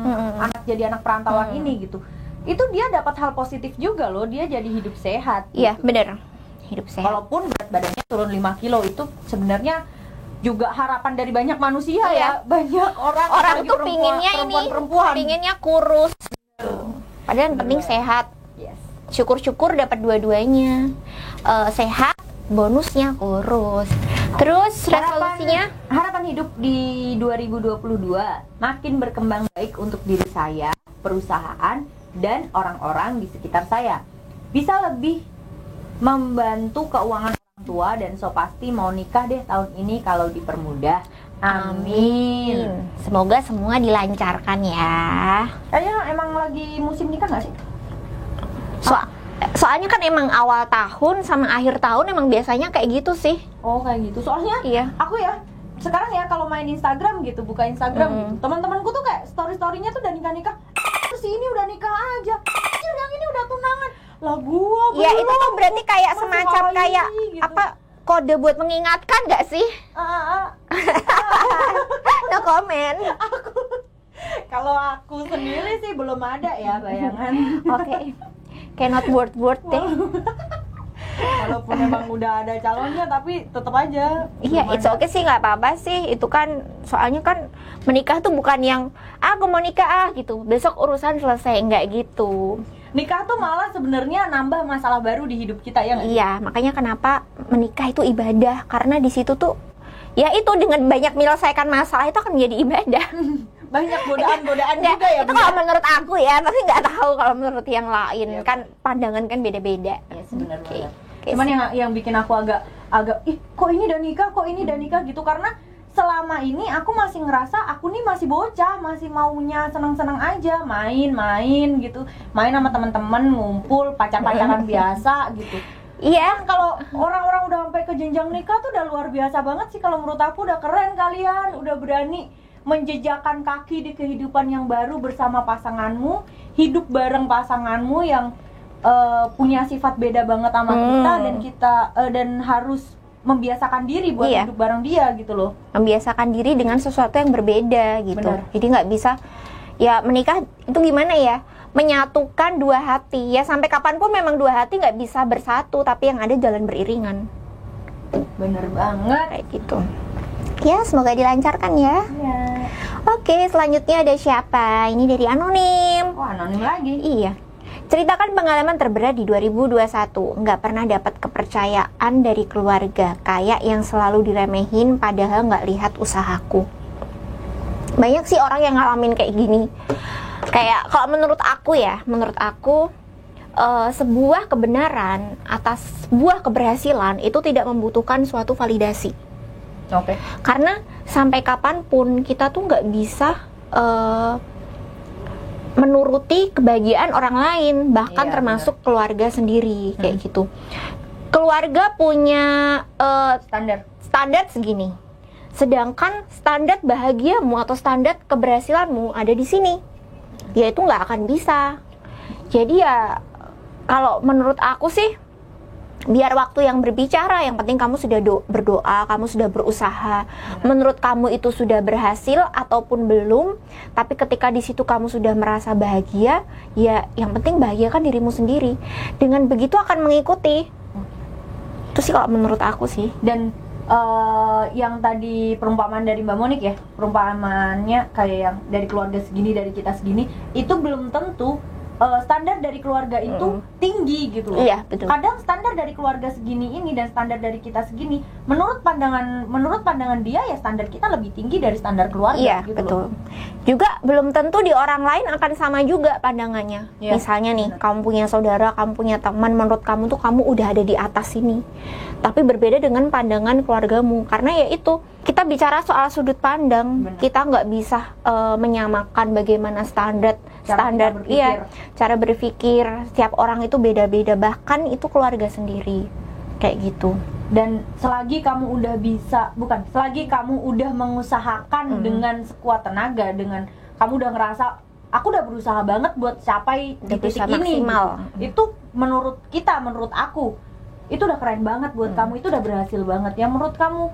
[SPEAKER 2] jadi anak perantauan ini gitu. Itu dia dapat hal positif juga loh, dia jadi hidup sehat.
[SPEAKER 1] Iya,
[SPEAKER 2] gitu.
[SPEAKER 1] bener. Hidup sehat.
[SPEAKER 2] Walaupun berat badannya turun 5 kilo itu sebenarnya juga harapan dari banyak manusia
[SPEAKER 1] Iya.
[SPEAKER 2] ya. Banyak orang
[SPEAKER 1] Tuh pinginnya
[SPEAKER 2] perempuan.
[SPEAKER 1] pinginnya kurus. Padahal yang penting sehat.
[SPEAKER 2] Yes.
[SPEAKER 1] Syukur-syukur dapat dua-duanya. Sehat, bonusnya kurus. Terus resolusinya
[SPEAKER 2] Harapan hidup di 2022 makin berkembang baik untuk diri saya, perusahaan, dan orang-orang di sekitar saya. Bisa lebih membantu keuangan orang tua, dan so pasti mau nikah deh tahun ini kalau dipermudah. Amin.
[SPEAKER 1] Semoga semua dilancarkan ya.
[SPEAKER 2] Emang lagi musim nikah nggak sih?
[SPEAKER 1] Soalnya kan emang awal tahun sama akhir tahun emang biasanya kayak gitu sih.
[SPEAKER 2] Oh kayak gitu. Soalnya
[SPEAKER 1] Iya.
[SPEAKER 2] aku ya sekarang ya kalau main Instagram gitu, buka Instagram gitu, teman-temanku tuh kayak story-storynya tuh udah nikah-nikah. Terus ini udah nikah aja, yang ini udah tunangan. Lah gua belum.
[SPEAKER 1] Ya itu tuh berarti kayak
[SPEAKER 2] Masih
[SPEAKER 1] semacam
[SPEAKER 2] kali,
[SPEAKER 1] kayak
[SPEAKER 2] gitu.
[SPEAKER 1] apa, kode buat mengingatkan gak sih? No comment.
[SPEAKER 2] Kalau aku sendiri sih belum ada ya bayangan.
[SPEAKER 1] Oke. Kayak not worth deh.
[SPEAKER 2] Walaupun emang udah ada calonnya, tapi tetap aja.
[SPEAKER 1] Iya,
[SPEAKER 2] belum
[SPEAKER 1] it's
[SPEAKER 2] ada.
[SPEAKER 1] okay sih, nggak apa-apa sih. Itu kan soalnya kan menikah tuh bukan yang aku mau nikah gitu, besok urusan selesai, nggak gitu.
[SPEAKER 2] Nikah tuh malah sebenarnya nambah masalah baru di hidup kita ya nggak sih?
[SPEAKER 1] Iya, makanya kenapa menikah itu ibadah, karena di situ tuh ya itu dengan banyak menyelesaikan masalah itu akan menjadi ibadah.
[SPEAKER 2] Banyak godaan-godaan
[SPEAKER 1] Nggak,
[SPEAKER 2] juga ya.
[SPEAKER 1] itu kalau menurut aku ya, tapi nggak tahu kalau menurut yang lain.
[SPEAKER 2] Iya.
[SPEAKER 1] Kan pandangan kan beda-beda.
[SPEAKER 2] Ya sebenarnya.
[SPEAKER 1] Oke. Oke,
[SPEAKER 2] Cuman yang bikin aku agak kok ini udah nikah gitu, karena selama ini aku masih ngerasa aku nih masih bocah, masih maunya senang-senang aja, main-main gitu, main sama teman-teman, ngumpul, pacar-pacaran biasa gitu.
[SPEAKER 1] Iya,
[SPEAKER 2] Kalau orang-orang udah sampai ke jenjang nikah tuh udah luar biasa banget sih, kalau menurut aku udah keren kalian, udah berani menjejakkan kaki di kehidupan yang baru bersama pasanganmu, hidup bareng pasanganmu yang punya sifat beda banget sama kita, dan harus membiasakan diri buat
[SPEAKER 1] Iya.
[SPEAKER 2] hidup bareng dia gitu loh.
[SPEAKER 1] membiasakan diri dengan sesuatu yang berbeda gitu.
[SPEAKER 2] Benar.
[SPEAKER 1] Jadi nggak bisa ya menikah itu gimana ya? Menyatukan dua hati ya, sampai kapanpun memang dua hati nggak bisa bersatu, tapi yang ada jalan beriringan
[SPEAKER 2] Bener banget.
[SPEAKER 1] kayak gitu. Ya semoga dilancarkan ya.
[SPEAKER 2] Ya.
[SPEAKER 1] Oke, selanjutnya ada siapa? Ini dari anonim.
[SPEAKER 2] Wah, anonim lagi.
[SPEAKER 1] Iya. Ceritakan pengalaman terberat di 2021. Nggak pernah dapat kepercayaan dari keluarga, kayak yang selalu diremehin padahal nggak lihat usahaku. Banyak sih orang yang ngalamin kayak gini. Kayak kalau menurut aku ya, sebuah kebenaran atas sebuah keberhasilan itu tidak membutuhkan suatu validasi.
[SPEAKER 2] Oke.
[SPEAKER 1] Karena sampai kapanpun kita tuh nggak bisa menuruti kebahagiaan orang lain, bahkan
[SPEAKER 2] Iya,
[SPEAKER 1] termasuk keluarga sendiri kayak gitu. Keluarga punya standar segini, sedangkan standar bahagiamu atau standar keberhasilanmu ada di sini, ya itu nggak akan bisa. Jadi ya kalau menurut aku sih, biar waktu yang berbicara, yang penting kamu sudah berdoa, kamu sudah berusaha. Menurut kamu itu sudah berhasil ataupun belum, tapi ketika di situ kamu sudah merasa bahagia, ya yang penting bahagiakan dirimu sendiri. Dengan begitu akan mengikuti. Itu sih kalau menurut aku sih.
[SPEAKER 2] Dan yang tadi perumpamaan dari Mbak Monik ya, perumpamaannya kayak yang dari keluarga segini, dari kita segini, itu belum tentu standar dari keluarga itu tinggi gitu loh.
[SPEAKER 1] Iya, betul.
[SPEAKER 2] Kadang standar dari keluarga segini ini dan standar dari kita segini, menurut pandangan dia ya standar kita lebih tinggi dari standar keluarga.
[SPEAKER 1] Iya,
[SPEAKER 2] gitu
[SPEAKER 1] betul.
[SPEAKER 2] loh.
[SPEAKER 1] Juga belum tentu di orang lain akan sama juga pandangannya.
[SPEAKER 2] Iya,
[SPEAKER 1] Misalnya nih,
[SPEAKER 2] benar.
[SPEAKER 1] kamu punya saudara, kamu punya teman, menurut kamu tuh kamu udah ada di atas sini. Tapi berbeda dengan pandangan keluargamu. Karena ya itu, kita bicara soal sudut pandang.
[SPEAKER 2] Benar.
[SPEAKER 1] Kita nggak bisa menyamakan bagaimana standar
[SPEAKER 2] berpikir.
[SPEAKER 1] iya, cara berpikir setiap orang itu beda-beda, bahkan itu keluarga sendiri kayak gitu.
[SPEAKER 2] Dan selagi kamu udah mengusahakan dengan sekuat tenaga, dengan kamu udah ngerasa aku udah berusaha banget buat capai di titik ini
[SPEAKER 1] maksimal.
[SPEAKER 2] Itu menurut aku itu udah keren banget buat kamu, itu udah berhasil banget ya. Menurut kamu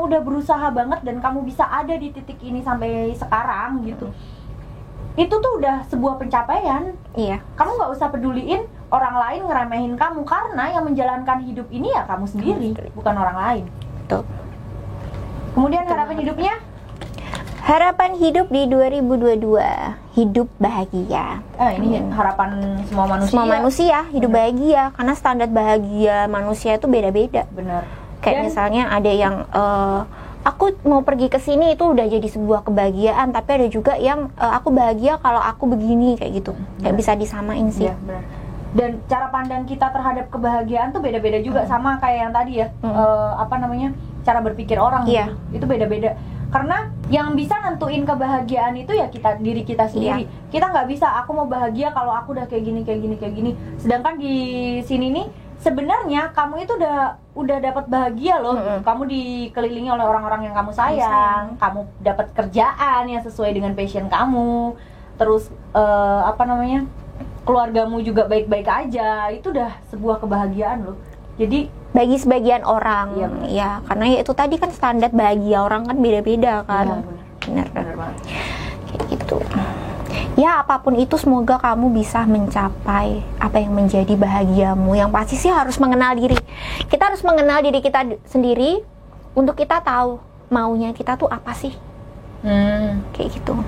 [SPEAKER 2] udah berusaha banget dan kamu bisa ada di titik ini sampai sekarang gitu. Itu tuh udah sebuah pencapaian.
[SPEAKER 1] Iya.
[SPEAKER 2] Kamu nggak usah peduliin orang lain ngeremehin kamu, karena yang menjalankan hidup ini ya kamu sendiri, bukan orang lain.
[SPEAKER 1] Betul.
[SPEAKER 2] Kemudian harapan hidupnya?
[SPEAKER 1] Harapan hidup di 2022, hidup bahagia.
[SPEAKER 2] Ini harapan semua manusia.
[SPEAKER 1] Semua manusia hidup bahagia, karena standar bahagia manusia itu beda-beda.
[SPEAKER 2] Benar.
[SPEAKER 1] Kayak misalnya ada yang aku mau pergi ke sini itu udah jadi sebuah kebahagiaan, tapi ada juga yang aku bahagia kalau aku begini kayak gitu. Kayak bisa disamain sih.
[SPEAKER 2] Iya, benar. Dan cara pandang kita terhadap kebahagiaan tuh beda-beda juga, sama kayak yang tadi ya. Cara berpikir orang
[SPEAKER 1] Iya.
[SPEAKER 2] gitu. Itu beda-beda. Karena yang bisa nentuin kebahagiaan itu ya diri kita sendiri.
[SPEAKER 1] Iya.
[SPEAKER 2] Kita nggak bisa aku mau bahagia kalau aku udah kayak gini. Sedangkan di sini nih sebenarnya kamu itu udah dapat bahagia loh. Kamu dikelilingi oleh orang-orang yang kamu sayang. Kamu dapat kerjaan yang sesuai dengan passion kamu. Terus keluargamu juga baik-baik aja. Itu udah sebuah kebahagiaan loh. Jadi
[SPEAKER 1] bagi sebagian orang, ya karena ya itu tadi kan standar bahagia orang kan beda-beda kan. Benar
[SPEAKER 2] banget.
[SPEAKER 1] Kayak gitu. Ya apapun itu semoga kamu bisa mencapai apa yang menjadi bahagiamu. Yang pasti sih harus mengenal diri. Kita harus mengenal diri kita sendiri untuk kita tahu maunya kita tuh apa sih. Kayak gitu.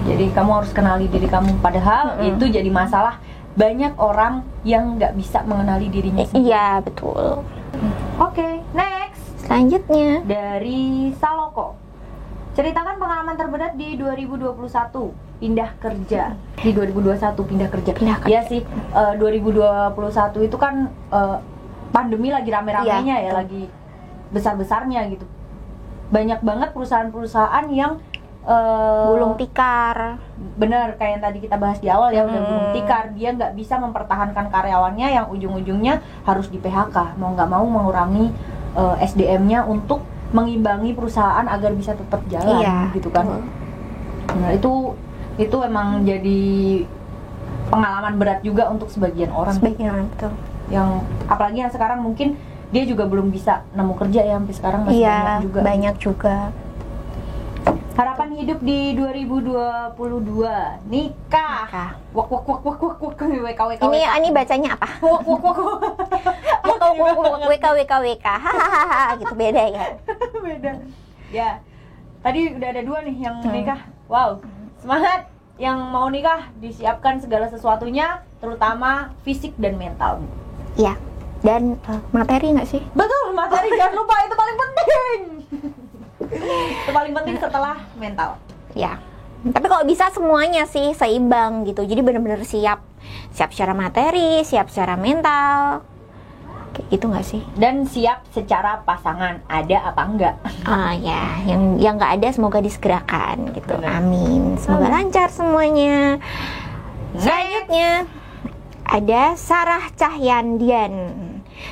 [SPEAKER 2] Jadi kamu harus kenali diri kamu. Padahal itu jadi masalah banyak orang yang nggak bisa mengenali dirinya sendiri.
[SPEAKER 1] Iya betul.
[SPEAKER 2] Oke, next.
[SPEAKER 1] Selanjutnya
[SPEAKER 2] dari Saloko. Ceritakan pengalaman terberat di 2021 pindah kerja. Di 2021 pindah kerja. Iya sih, 2021 itu kan pandemi lagi rame-ramenya ya, lagi besar-besarnya gitu. Banyak banget perusahaan-perusahaan yang
[SPEAKER 1] gulung tikar.
[SPEAKER 2] Bener, kayak yang tadi kita bahas di awal ya, udah gulung tikar. Dia nggak bisa mempertahankan karyawannya yang ujung-ujungnya harus di PHK. Mau nggak mau mengurangi SDM-nya untuk mengimbangi perusahaan agar bisa tetap jalan, gitu kan. Nah itu emang jadi pengalaman berat juga untuk sebagian orang.
[SPEAKER 1] Betul.
[SPEAKER 2] Yang apalagi yang sekarang mungkin dia juga belum bisa nemu kerja ya, sampai sekarang masih banyak juga. Harapan hidup di 2022, nikah. Wak WK.
[SPEAKER 1] Ini bacanya apa? WK. Hahaha gitu, beda ya.
[SPEAKER 2] Beda. Ya. Tadi udah ada 2 nih yang nikah. Wow. Semangat yang mau nikah, disiapkan segala sesuatunya, terutama fisik dan mental.
[SPEAKER 1] Iya. Dan materi nggak sih?
[SPEAKER 2] Betul, materi jangan lupa, itu paling penting. Itu paling penting setelah mental.
[SPEAKER 1] Ya. Tapi kalau bisa semuanya sih seimbang gitu. Jadi benar-benar siap secara materi, siap secara mental. Kayak gitu nggak sih?
[SPEAKER 2] Dan siap secara pasangan, ada apa enggak?
[SPEAKER 1] Ya, yang nggak ada semoga disegerakan gitu.
[SPEAKER 2] Benar.
[SPEAKER 1] Amin. Semoga lancar semuanya. Selanjutnya ada Sarah Cahyandian.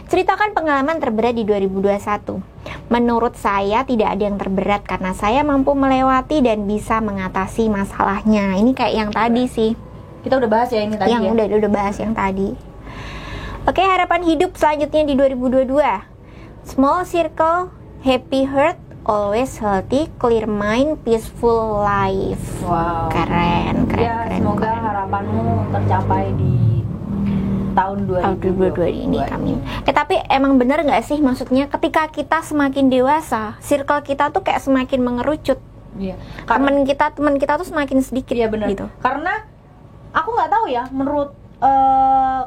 [SPEAKER 1] Ceritakan pengalaman terberat di 2021. Menurut saya tidak ada yang terberat karena saya mampu melewati dan bisa mengatasi masalahnya. Ini kayak yang tadi sih.
[SPEAKER 2] Kita udah bahas ya ini tadi.
[SPEAKER 1] Yang udah bahas yang tadi. Oke, harapan hidup selanjutnya di 2022. Small circle, happy heart, always healthy, clear mind, peaceful life.
[SPEAKER 2] Wow.
[SPEAKER 1] Keren.
[SPEAKER 2] Semoga harapanmu tercapai di tahun 2022
[SPEAKER 1] ini, amin. Tapi emang bener nggak sih, maksudnya ketika kita semakin dewasa, circle kita tuh kayak semakin mengerucut.
[SPEAKER 2] Iya.
[SPEAKER 1] Teman kita tuh semakin sedikit.
[SPEAKER 2] Iya benar.
[SPEAKER 1] Gitu.
[SPEAKER 2] Karena aku nggak tahu ya,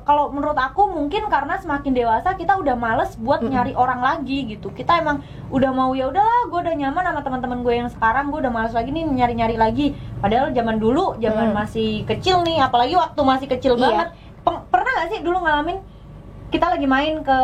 [SPEAKER 2] kalau menurut aku mungkin karena semakin dewasa kita udah males buat nyari orang lagi gitu. Kita emang udah mau ya udahlah, gue udah nyaman sama teman-teman gue yang sekarang, gue udah males lagi nih nyari-nyari lagi. Padahal zaman dulu, masih kecil nih, apalagi waktu masih kecil banget. Pernah gak sih dulu ngalamin kita lagi main ke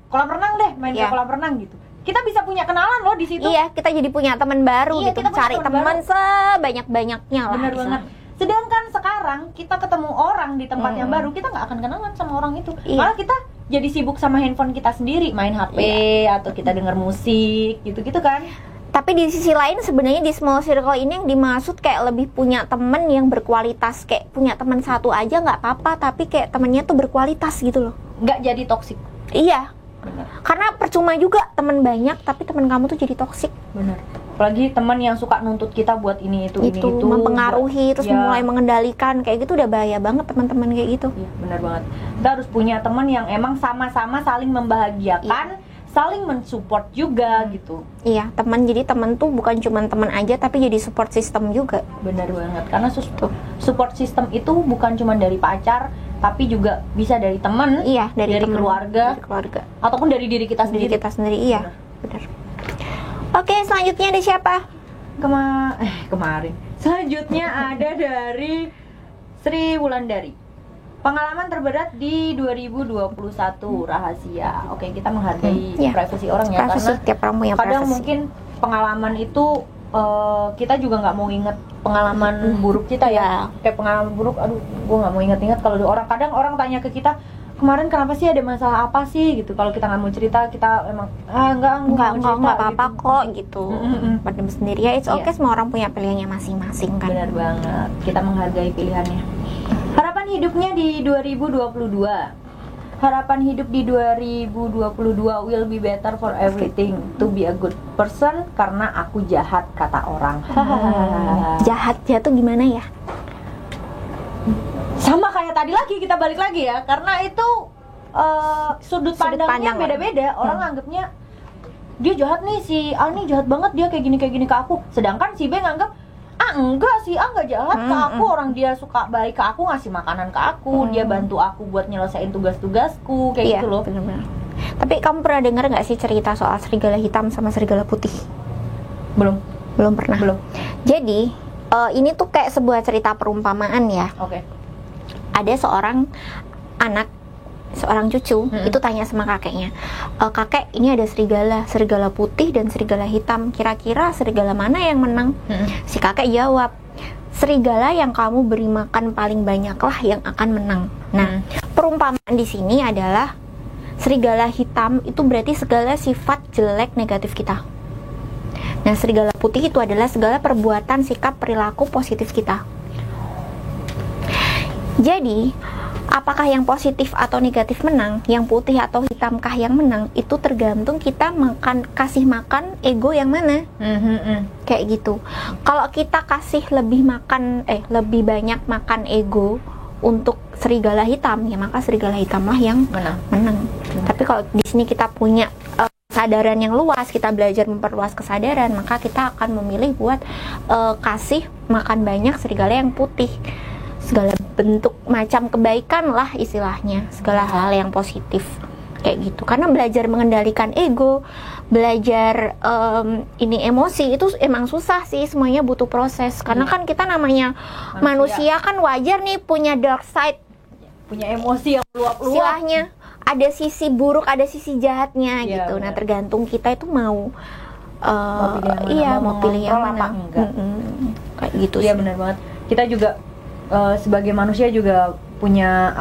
[SPEAKER 2] kolam renang deh, ke kolam renang gitu. kita bisa punya kenalan loh di situ.
[SPEAKER 1] Iya, kita jadi punya teman baru
[SPEAKER 2] Iya,
[SPEAKER 1] gitu.
[SPEAKER 2] kita punya
[SPEAKER 1] Cari
[SPEAKER 2] teman
[SPEAKER 1] teman sebanyak-banyaknya lah.
[SPEAKER 2] Bener banget. Sedangkan sekarang kita ketemu orang di tempat yang baru, kita nggak akan kenalan sama orang itu.
[SPEAKER 1] Iya.
[SPEAKER 2] Malah kita jadi sibuk sama handphone kita sendiri, main HP atau kita denger musik gitu-gitu kan.
[SPEAKER 1] Tapi di sisi lain sebenarnya di small circle ini yang dimaksud kayak lebih punya temen yang berkualitas. Kayak punya teman satu aja nggak apa-apa, tapi kayak temennya tuh berkualitas gitu loh.
[SPEAKER 2] Nggak jadi toksik.
[SPEAKER 1] Iya,
[SPEAKER 2] Bener.
[SPEAKER 1] karena percuma juga temen banyak tapi temen kamu tuh jadi toksik.
[SPEAKER 2] Bener. Apalagi teman yang suka nuntut kita buat ini itu
[SPEAKER 1] mempengaruhi terus
[SPEAKER 2] ya.
[SPEAKER 1] mulai mengendalikan kayak gitu udah bahaya banget teman-teman kayak gitu.
[SPEAKER 2] Iya, benar banget. Kita harus punya teman yang emang sama-sama saling membahagiakan, saling mensupport juga gitu.
[SPEAKER 1] Iya, jadi teman tuh bukan cuma teman aja tapi jadi support system juga.
[SPEAKER 2] Benar banget. Karena support system itu bukan cuma dari pacar, tapi juga bisa dari teman,
[SPEAKER 1] Iya, dari temen,
[SPEAKER 2] keluarga, ataupun dari diri kita sendiri.
[SPEAKER 1] Iya, benar. Oke, selanjutnya ada siapa?
[SPEAKER 2] Kemarin. Selanjutnya ada dari Sri Wulandari. Pengalaman terberat di 2021 rahasia. Oke, kita menghargai privasi orang ya,
[SPEAKER 1] Privasi,
[SPEAKER 2] karena
[SPEAKER 1] tiap orang punya
[SPEAKER 2] kadang
[SPEAKER 1] privasi.
[SPEAKER 2] mungkin pengalaman itu kita juga nggak mau inget pengalaman buruk kita ya. Kayak pengalaman buruk, aduh, gue nggak mau inget-inget. Kalau kadang orang tanya ke kita, kemarin kenapa sih, ada masalah apa sih gitu. Kalau kita nggak mau cerita, kita emang
[SPEAKER 1] nggak apa-apa
[SPEAKER 2] gitu.
[SPEAKER 1] kok gitu. Pendem sendiri ya, it's okay. Semua orang punya pilihannya masing-masing kan.
[SPEAKER 2] Benar banget, kita menghargai pilihannya. Harapan hidupnya di 2022. Harapan hidup di 2022 will be better for everything, to be a good person, karena aku jahat, kata orang.
[SPEAKER 1] Jahatnya tuh gimana ya?
[SPEAKER 2] Sama kayak tadi lagi, kita balik lagi ya, karena itu sudut pandangnya beda-beda. Orang anggapnya dia jahat nih, si A nih jahat banget, dia kayak gini ke aku. Sedangkan si B nganggap, enggak, si A nggak jahat ke aku, orang dia suka baik ke aku, ngasih makanan ke aku, dia bantu aku buat nyelesain tugas-tugasku, kayak gitu loh.
[SPEAKER 1] Bener-bener. Tapi kamu pernah dengar nggak sih cerita soal serigala hitam sama serigala putih? Belum pernah. Jadi ini tuh kayak sebuah cerita perumpamaan ya.
[SPEAKER 2] Oke.
[SPEAKER 1] Ada seorang cucu itu tanya sama kakeknya, kakek, ini ada serigala putih dan serigala hitam, kira-kira serigala mana yang menang? Si kakek jawab, serigala yang kamu beri makan paling banyak lah yang akan menang. Nah, perumpamaan di sini adalah serigala hitam itu berarti segala sifat jelek negatif kita. Nah, serigala putih itu adalah segala perbuatan, sikap, perilaku positif kita. Jadi, apakah yang positif atau negatif menang, yang putih atau hitamkah yang menang, itu tergantung kita kasih makan ego yang mana. Kayak gitu. Kalau kita kasih lebih banyak makan ego untuk serigala hitam, ya maka serigala hitamlah yang menang. Tapi kalau di sini kita punya kesadaran yang luas, kita belajar memperluas kesadaran, maka kita akan memilih buat kasih makan banyak serigala yang putih. Segala bentuk macam kebaikan lah istilahnya, segala hal yang positif kayak gitu. Karena belajar mengendalikan ego, belajar ini emosi itu emang susah sih, semuanya butuh proses. Karena kan kita namanya manusia kan wajar nih punya dark side,
[SPEAKER 2] punya emosi yang luap-luap.
[SPEAKER 1] Istilahnya ada sisi buruk, ada sisi jahatnya gitu.
[SPEAKER 2] Bener.
[SPEAKER 1] Nah, tergantung kita itu mau pilih yang mana. Kayak gitu.
[SPEAKER 2] Iya, benar banget. Kita juga sebagai manusia juga punya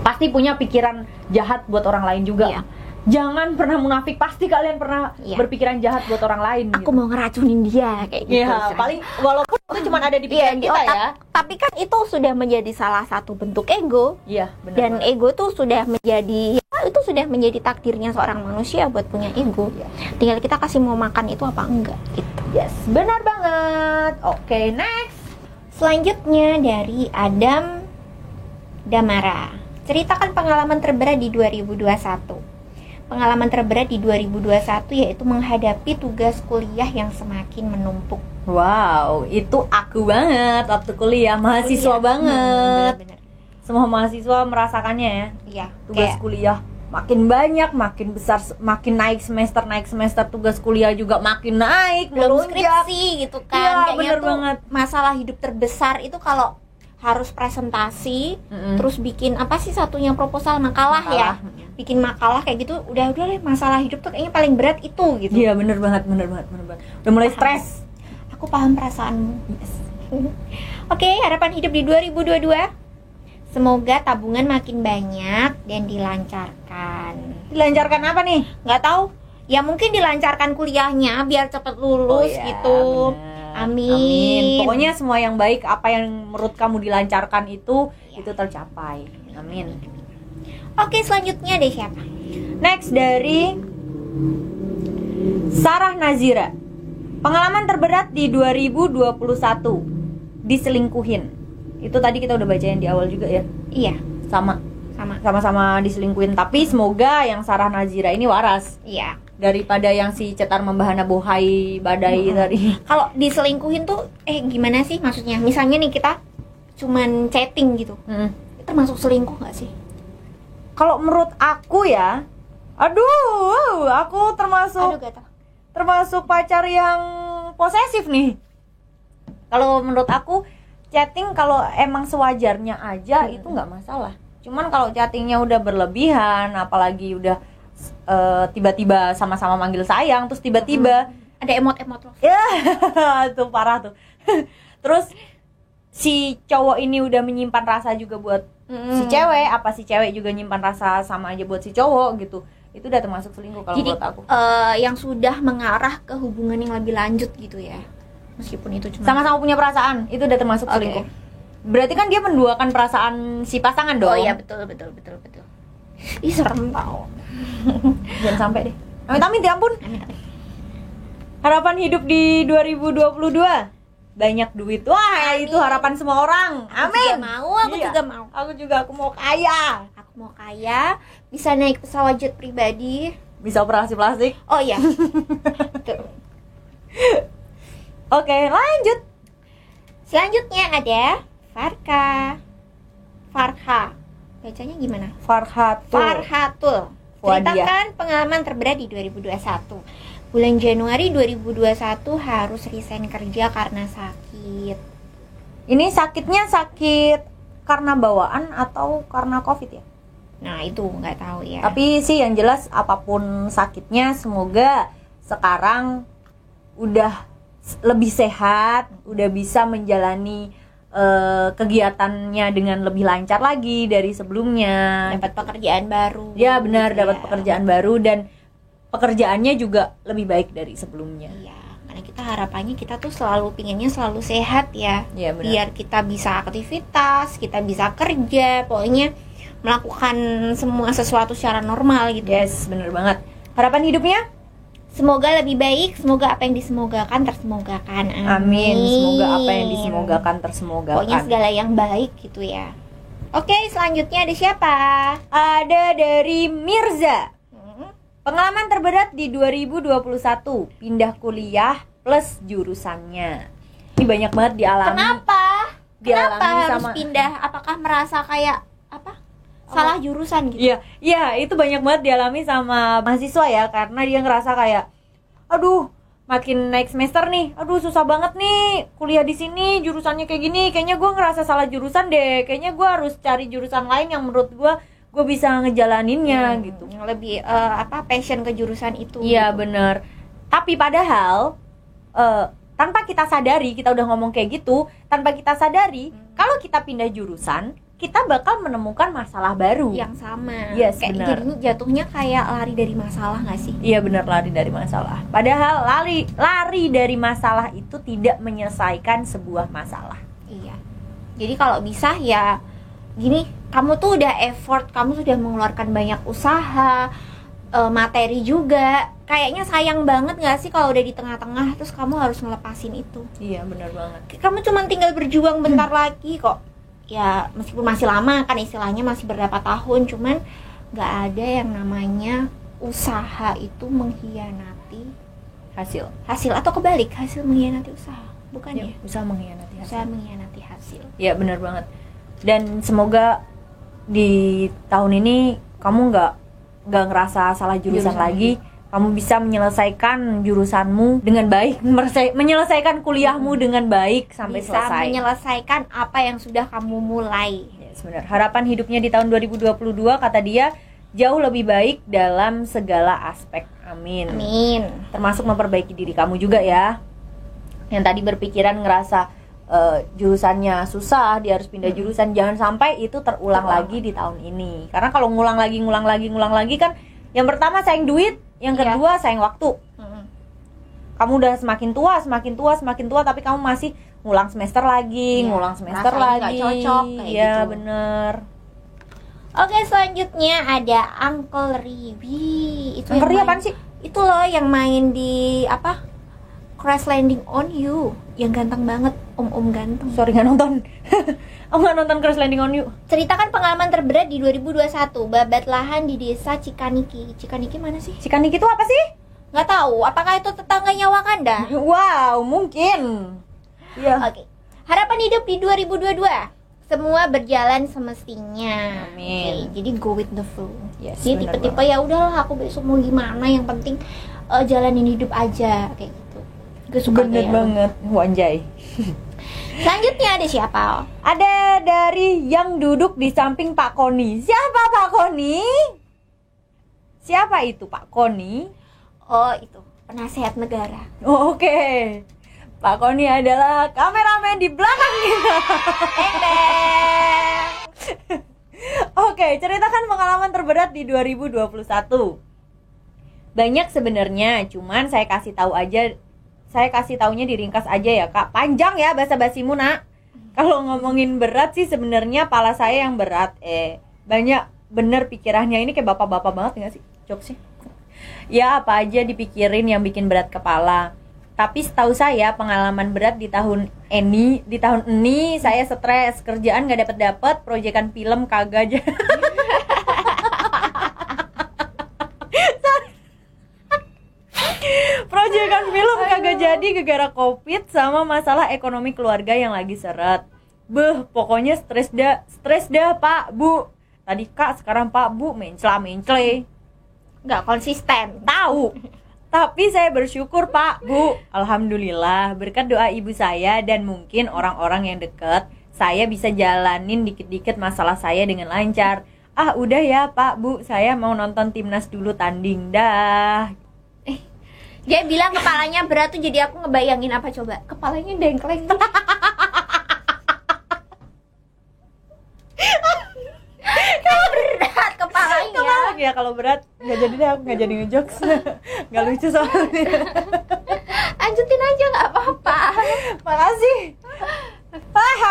[SPEAKER 2] pasti punya pikiran jahat buat orang lain juga. Jangan pernah munafik, pasti kalian pernah berpikiran jahat buat orang lain.
[SPEAKER 1] Aku mau ngeracunin dia kayak gitu.
[SPEAKER 2] Iya, paling walaupun itu cuma ada di pikiran kita ya.
[SPEAKER 1] Tapi kan itu sudah menjadi salah satu bentuk ego.
[SPEAKER 2] Iya, benar.
[SPEAKER 1] Dan ego tuh sudah menjadi takdirnya seorang manusia buat punya ego. Tinggal kita kasih mau makan itu apa enggak gitu.
[SPEAKER 2] Yes, benar banget. Oke, next.
[SPEAKER 1] Selanjutnya dari Adam Damara. Ceritakan pengalaman terberat di 2021. Pengalaman terberat di 2021 yaitu menghadapi tugas kuliah yang semakin menumpuk.
[SPEAKER 2] Wow, itu aku banget waktu kuliah, mahasiswa banget.
[SPEAKER 1] Bener.
[SPEAKER 2] Semua mahasiswa merasakannya ya.
[SPEAKER 1] Iya,
[SPEAKER 2] Tugas kuliah makin banyak, makin besar, makin naik semester, tugas kuliah juga makin naik,
[SPEAKER 1] belum
[SPEAKER 2] melonjak.
[SPEAKER 1] skripsi gitu kan.
[SPEAKER 2] Iya, bener banget.
[SPEAKER 1] Masalah hidup terbesar itu kalau harus presentasi, terus bikin apa sih satunya proposal makalah ya. bikin makalah kayak gitu, udah deh, masalah hidup tuh kayaknya paling berat itu gitu.
[SPEAKER 2] Iya, bener banget. Udah mulai stres.
[SPEAKER 1] Aku paham perasaanmu. Yes. Oke, harapan hidup di 2022. Semoga tabungan makin banyak dan dilancarkan.
[SPEAKER 2] Dilancarkan apa nih?
[SPEAKER 1] Nggak tahu. Ya mungkin dilancarkan kuliahnya biar cepet lulus gitu.
[SPEAKER 2] Bener.
[SPEAKER 1] Amin.
[SPEAKER 2] Pokoknya semua yang baik, apa yang menurut kamu dilancarkan itu tercapai. Amin.
[SPEAKER 1] Oke, selanjutnya deh siapa?
[SPEAKER 2] Next dari Sarah Nazira. Pengalaman terberat di 2021, diselingkuhin. Itu tadi kita udah bacain di awal juga ya.
[SPEAKER 1] Iya,
[SPEAKER 2] Sama-sama diselingkuhin. Tapi semoga yang Sarah Nazira ini waras.
[SPEAKER 1] iya.
[SPEAKER 2] Daripada yang si Cetar Membahana Bohai Badai tadi.
[SPEAKER 1] Kalau diselingkuhin tuh gimana sih maksudnya? Misalnya nih kita cuman chatting gitu. Itu termasuk selingkuh nggak sih?
[SPEAKER 2] Kalau menurut aku ya, aku termasuk
[SPEAKER 1] gatal.
[SPEAKER 2] termasuk pacar yang posesif nih. Kalau menurut aku, chatting kalau emang sewajarnya aja itu nggak masalah. Cuman kalau chattingnya udah berlebihan, apalagi udah tiba-tiba sama-sama manggil sayang, terus tiba-tiba
[SPEAKER 1] ada emot-emot loh.
[SPEAKER 2] ya tuh parah tuh. Terus si cowok ini udah menyimpan rasa juga buat si cewek, apa si cewek juga nyimpan rasa sama aja buat si cowok gitu. Itu udah termasuk selingkuh kalau menurut aku.
[SPEAKER 1] Yang sudah mengarah ke hubungan yang lebih lanjut gitu ya. Meskipun itu cuma
[SPEAKER 2] Sama-sama punya perasaan, itu udah termasuk selingkuh. Berarti kan dia menduakan perasaan si pasangan dong.
[SPEAKER 1] Oh iya, betul. Ih, serem tau.
[SPEAKER 2] Jangan sampai deh. Amit-amit ya ampun.
[SPEAKER 1] Amin.
[SPEAKER 2] Harapan hidup di 2022, banyak duit. Wah,
[SPEAKER 1] Amin.
[SPEAKER 2] itu harapan semua orang. Amin.
[SPEAKER 1] Aku
[SPEAKER 2] Iya.
[SPEAKER 1] juga mau.
[SPEAKER 2] Aku mau kaya.
[SPEAKER 1] Aku mau kaya, bisa naik pesawat jet pribadi.
[SPEAKER 2] Bisa operasi plastik.
[SPEAKER 1] Oh iya. Tuh.
[SPEAKER 2] Oke, lanjut.
[SPEAKER 1] Selanjutnya ada Farha. Bacanya gimana? Farhatul.
[SPEAKER 2] Wadia.
[SPEAKER 1] Ceritakan pengalaman terberat di 2021. Bulan Januari 2021 harus resign kerja karena sakit.
[SPEAKER 2] Ini sakitnya sakit karena bawaan atau karena COVID ya?
[SPEAKER 1] Nah, itu nggak tahu ya.
[SPEAKER 2] Tapi sih yang jelas apapun sakitnya, semoga sekarang udah lebih sehat, udah bisa menjalani kegiatannya dengan lebih lancar lagi dari sebelumnya.
[SPEAKER 1] Dapat pekerjaan baru.
[SPEAKER 2] Ya benar,
[SPEAKER 1] gitu
[SPEAKER 2] dapat
[SPEAKER 1] ya.
[SPEAKER 2] pekerjaan baru dan pekerjaannya juga lebih baik dari sebelumnya.
[SPEAKER 1] Iya, karena kita harapannya kita tuh pinginnya selalu sehat ya.
[SPEAKER 2] Iya, benar.
[SPEAKER 1] Biar kita bisa aktivitas, kita bisa kerja, pokoknya melakukan semua sesuatu secara normal gitu.
[SPEAKER 2] Yes, benar banget. Harapan hidupnya?
[SPEAKER 1] Semoga lebih baik, semoga apa yang disemogakan tersemogakan.
[SPEAKER 2] Amin. Semoga apa yang disemogakan tersemogakan.
[SPEAKER 1] Pokoknya segala yang baik gitu ya. Oke, selanjutnya ada siapa?
[SPEAKER 2] Ada dari Mirza. Pengalaman terberat di 2021, pindah kuliah plus jurusannya. Ini banyak banget dialami.
[SPEAKER 1] Kenapa harus
[SPEAKER 2] sama
[SPEAKER 1] pindah? Apakah merasa kayak salah jurusan gitu?
[SPEAKER 2] Iya, itu banyak banget dialami sama mahasiswa ya, karena dia ngerasa kayak, aduh, makin naik semester nih, aduh susah banget nih kuliah di sini, jurusannya kayak gini, kayaknya gue ngerasa salah jurusan deh, kayaknya gue harus cari jurusan lain yang menurut gue bisa ngejalaninnya gitu.
[SPEAKER 1] Lebih passion ke jurusan itu.
[SPEAKER 2] Iya
[SPEAKER 1] gitu.
[SPEAKER 2] bener. Tapi padahal tanpa kita sadari, kita udah ngomong kayak gitu, tanpa kita sadari, kalau kita pindah jurusan, kita bakal menemukan masalah baru
[SPEAKER 1] yang sama.
[SPEAKER 2] Yes,
[SPEAKER 1] kayak
[SPEAKER 2] benar.
[SPEAKER 1] jadinya jatuhnya kayak lari dari masalah nggak sih?
[SPEAKER 2] Iya benar, lari dari masalah. Padahal lari dari masalah itu tidak menyelesaikan sebuah masalah.
[SPEAKER 1] Iya. Jadi kalau bisa ya gini, kamu tuh udah effort, kamu sudah mengeluarkan banyak usaha, materi juga. Kayaknya sayang banget nggak sih kalau udah di tengah-tengah terus kamu harus ngelepasin itu.
[SPEAKER 2] Iya benar banget.
[SPEAKER 1] Kamu cuma tinggal berjuang bentar lagi kok. Ya meskipun masih lama kan, istilahnya masih berapa tahun, cuman nggak ada yang namanya usaha itu mengkhianati
[SPEAKER 2] hasil
[SPEAKER 1] atau kebalik, hasil mengkhianati usaha, bukan ya?
[SPEAKER 2] Usaha mengkhianati hasil.
[SPEAKER 1] Usaha mengkhianati hasil.
[SPEAKER 2] Ya benar banget. Dan semoga di tahun ini kamu nggak ngerasa salah jurusan lagi. Kamu bisa menyelesaikan jurusanmu dengan baik, menyelesaikan kuliahmu dengan baik sampai
[SPEAKER 1] bisa
[SPEAKER 2] selesai.
[SPEAKER 1] menyelesaikan apa yang sudah kamu mulai.
[SPEAKER 2] Ya, sebenarnya harapan hidupnya di tahun 2022 kata dia jauh lebih baik dalam segala aspek. Amin.
[SPEAKER 1] Amin.
[SPEAKER 2] Termasuk memperbaiki diri kamu juga ya. Yang tadi berpikiran ngerasa jurusannya susah, dia harus pindah jurusan, jangan sampai itu terulang lagi di tahun ini. Karena kalau ngulang lagi kan, yang pertama sayang duit, yang kedua sayang waktu. Kamu udah semakin tua, tapi kamu masih ngulang semester lagi, ngulang semester lagi.
[SPEAKER 1] Gak cocok kayak
[SPEAKER 2] ya
[SPEAKER 1] gitu.
[SPEAKER 2] bener.
[SPEAKER 1] Oke, selanjutnya ada Uncle Riwi. Itu
[SPEAKER 2] Uncle Riwi apaan sih?
[SPEAKER 1] Itu loh yang main di Crash Landing on You, yang ganteng banget, om ganteng.
[SPEAKER 2] Sorry nggak nonton. Aku nggak nonton Crash Landing on You.
[SPEAKER 1] Ceritakan pengalaman terberat di 2021, babat lahan di desa Cikaniki. Cikaniki mana sih?
[SPEAKER 2] Cikaniki itu apa sih?
[SPEAKER 1] Nggak tahu. Apakah itu tetangganya Wakanda?
[SPEAKER 2] Wow, mungkin. Iya.
[SPEAKER 1] Oke. Harapan hidup di 2022. Semua berjalan semestinya.
[SPEAKER 2] Amin.
[SPEAKER 1] Oke, jadi go with the flow.
[SPEAKER 2] Yes,
[SPEAKER 1] Jadi
[SPEAKER 2] bener
[SPEAKER 1] tipe-tipe ya udahlah, aku besok mau gimana, yang penting jalanin hidup aja kayak gitu. Gue suka
[SPEAKER 2] Bener
[SPEAKER 1] kayak
[SPEAKER 2] banget, Wanjay.
[SPEAKER 1] Selanjutnya ada siapa?
[SPEAKER 2] Ada dari yang duduk di samping Pak Koni. Siapa Pak Koni? Siapa itu Pak Koni?
[SPEAKER 1] Oh, itu penasehat negara.
[SPEAKER 2] Oh, oke. Pak Koni adalah kameramen di belakang kita. Oke, ceritakan pengalaman terberat di 2021. Banyak sebenarnya, cuman saya kasih taunya diringkas aja ya Kak. Panjang ya basa-basimu nak. Kalau ngomongin berat sih sebenarnya pala saya yang berat. Banyak bener pikirannya, ini kayak bapak-bapak banget gak sih jokesnya? Ya apa aja dipikirin yang bikin berat kepala. Tapi setahu saya pengalaman berat di tahun ini saya stres, kerjaan gak dapet, proyekan film kagak aja. Proyekan film kagak jadi gara-gara COVID sama masalah ekonomi keluarga yang lagi seret. Pokoknya stres dah Pak, Bu. Tadi Kak, sekarang Pak, Bu, mencle.
[SPEAKER 1] Nggak konsisten.
[SPEAKER 2] Tahu. Tapi saya bersyukur Pak, Bu. Alhamdulillah, berkat doa ibu saya dan mungkin orang-orang yang dekat, saya bisa jalanin dikit-dikit masalah saya dengan lancar. Udah ya Pak, Bu, saya mau nonton timnas dulu tanding dah.
[SPEAKER 1] Dia bilang kepalanya berat tuh, jadi aku ngebayangin apa coba? Kepalanya dengkleng. Berat kepalanya.
[SPEAKER 2] Ya kalau berat nggak jadi deh, aku nggak jadi ngejokes. Nggak lucu soalnya.
[SPEAKER 1] Lanjutin aja nggak apa-apa.
[SPEAKER 2] Makasih.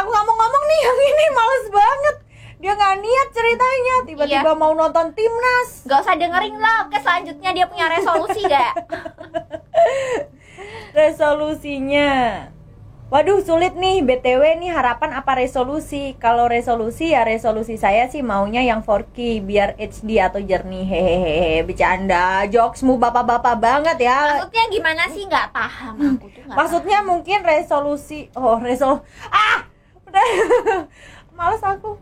[SPEAKER 2] Aku ngomong nih, yang ini males banget. Dia nggak niat ceritanya, tiba-tiba mau nonton timnas.
[SPEAKER 1] Gak usah dengerin lah. Oke, selanjutnya dia punya resolusi gak?
[SPEAKER 2] Resolusinya, waduh sulit nih. BTW nih, harapan apa resolusi? Kalau resolusi ya resolusi saya sih maunya yang 4K biar HD atau jernih. Hehehe, bercanda, jokesmu bapak-bapak banget ya.
[SPEAKER 1] Maksudnya gimana sih? Nggak paham aku tuh.
[SPEAKER 2] Maksudnya mungkin resolusi. Udah. Males aku.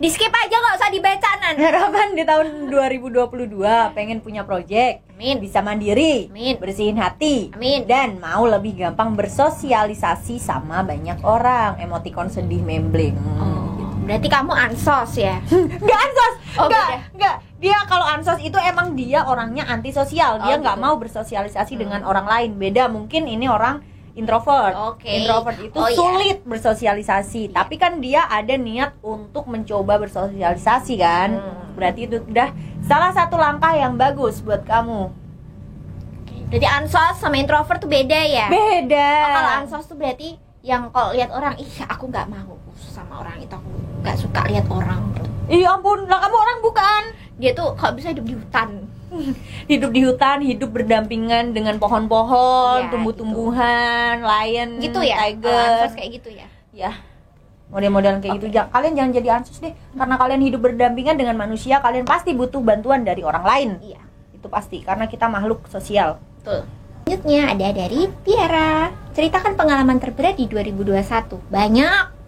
[SPEAKER 1] Di skip aja, nggak usah dibacanan.
[SPEAKER 2] Harapan di tahun 2022 pengen punya project,
[SPEAKER 1] Amin.
[SPEAKER 2] bisa mandiri,
[SPEAKER 1] Amin.
[SPEAKER 2] bersihin hati,
[SPEAKER 1] Amin.
[SPEAKER 2] dan mau lebih gampang bersosialisasi sama banyak orang. Emoticon sedih membleng. Gitu.
[SPEAKER 1] Berarti kamu ansos ya?
[SPEAKER 2] Nggak ansos.
[SPEAKER 1] Oh,
[SPEAKER 2] Nggak. Dia kalau ansos itu emang dia orangnya antisosial. Dia nggak
[SPEAKER 1] gitu.
[SPEAKER 2] mau bersosialisasi dengan orang lain. Beda mungkin ini orang introvert.
[SPEAKER 1] Oke.
[SPEAKER 2] Introvert itu sulit bersosialisasi. Tapi kan dia ada niat untuk mencoba bersosialisasi kan. Berarti itu udah salah satu langkah yang bagus buat kamu.
[SPEAKER 1] Berarti ansos sama introvert tuh beda ya?
[SPEAKER 2] Beda.
[SPEAKER 1] Kalau ansos tuh berarti yang kalau lihat orang, aku nggak mau sama orang itu, aku nggak suka lihat orang gitu.
[SPEAKER 2] Iya ampun, lah kamu orang bukan.
[SPEAKER 1] Dia tuh kalau bisa hidup di hutan.
[SPEAKER 2] Hidup di hutan, hidup berdampingan dengan pohon-pohon,
[SPEAKER 1] Ya,
[SPEAKER 2] tumbuh-tumbuhan, lion,
[SPEAKER 1] Gitu ya?
[SPEAKER 2] tiger.
[SPEAKER 1] Ansos kayak gitu ya?
[SPEAKER 2] Ya, model-model kayak gitu. Kalian jangan jadi ansos deh, karena kalian hidup berdampingan dengan manusia, kalian pasti butuh bantuan dari orang lain.
[SPEAKER 1] Iya.
[SPEAKER 2] Itu pasti, karena kita makhluk sosial.
[SPEAKER 1] Betul. Selanjutnya ada dari Tiara. Ceritakan pengalaman terberat di 2021. Banyak.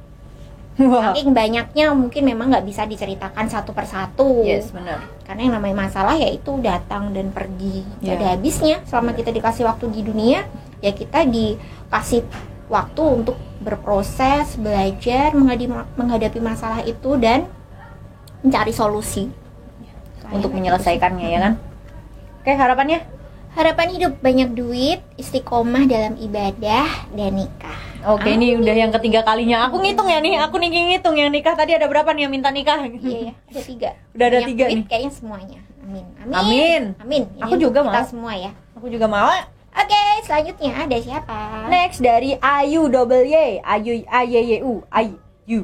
[SPEAKER 2] Wah.
[SPEAKER 1] Saking banyaknya mungkin memang nggak bisa diceritakan satu persatu.
[SPEAKER 2] Yes, benar.
[SPEAKER 1] Karena yang namanya masalah ya itu datang dan pergi. Gak
[SPEAKER 2] Yeah.
[SPEAKER 1] ada habisnya. Selama kita dikasih waktu di dunia, ya kita dikasih waktu untuk berproses, belajar, menghadapi masalah itu dan mencari solusi.
[SPEAKER 2] untuk menyelesaikannya ya kan. Oke, harapannya?
[SPEAKER 1] Harapan hidup banyak duit, istiqomah dalam ibadah dan nikah.
[SPEAKER 2] Oke, ini udah yang ketiga kalinya. Aku ngitung ya nih, aku ngitung yang nikah tadi ada berapa nih yang minta nikah?
[SPEAKER 1] Iya ya, ada 3.
[SPEAKER 2] Udah ada
[SPEAKER 1] Banyak
[SPEAKER 2] 3
[SPEAKER 1] duit
[SPEAKER 2] nih.
[SPEAKER 1] Kayaknya semuanya. Amin.
[SPEAKER 2] Amin.
[SPEAKER 1] Ini
[SPEAKER 2] Aku juga
[SPEAKER 1] untuk kita
[SPEAKER 2] mau.
[SPEAKER 1] semua ya.
[SPEAKER 2] Aku juga mau.
[SPEAKER 1] Oke, selanjutnya ada siapa?
[SPEAKER 2] Next dari Ayu double Y, Ayu.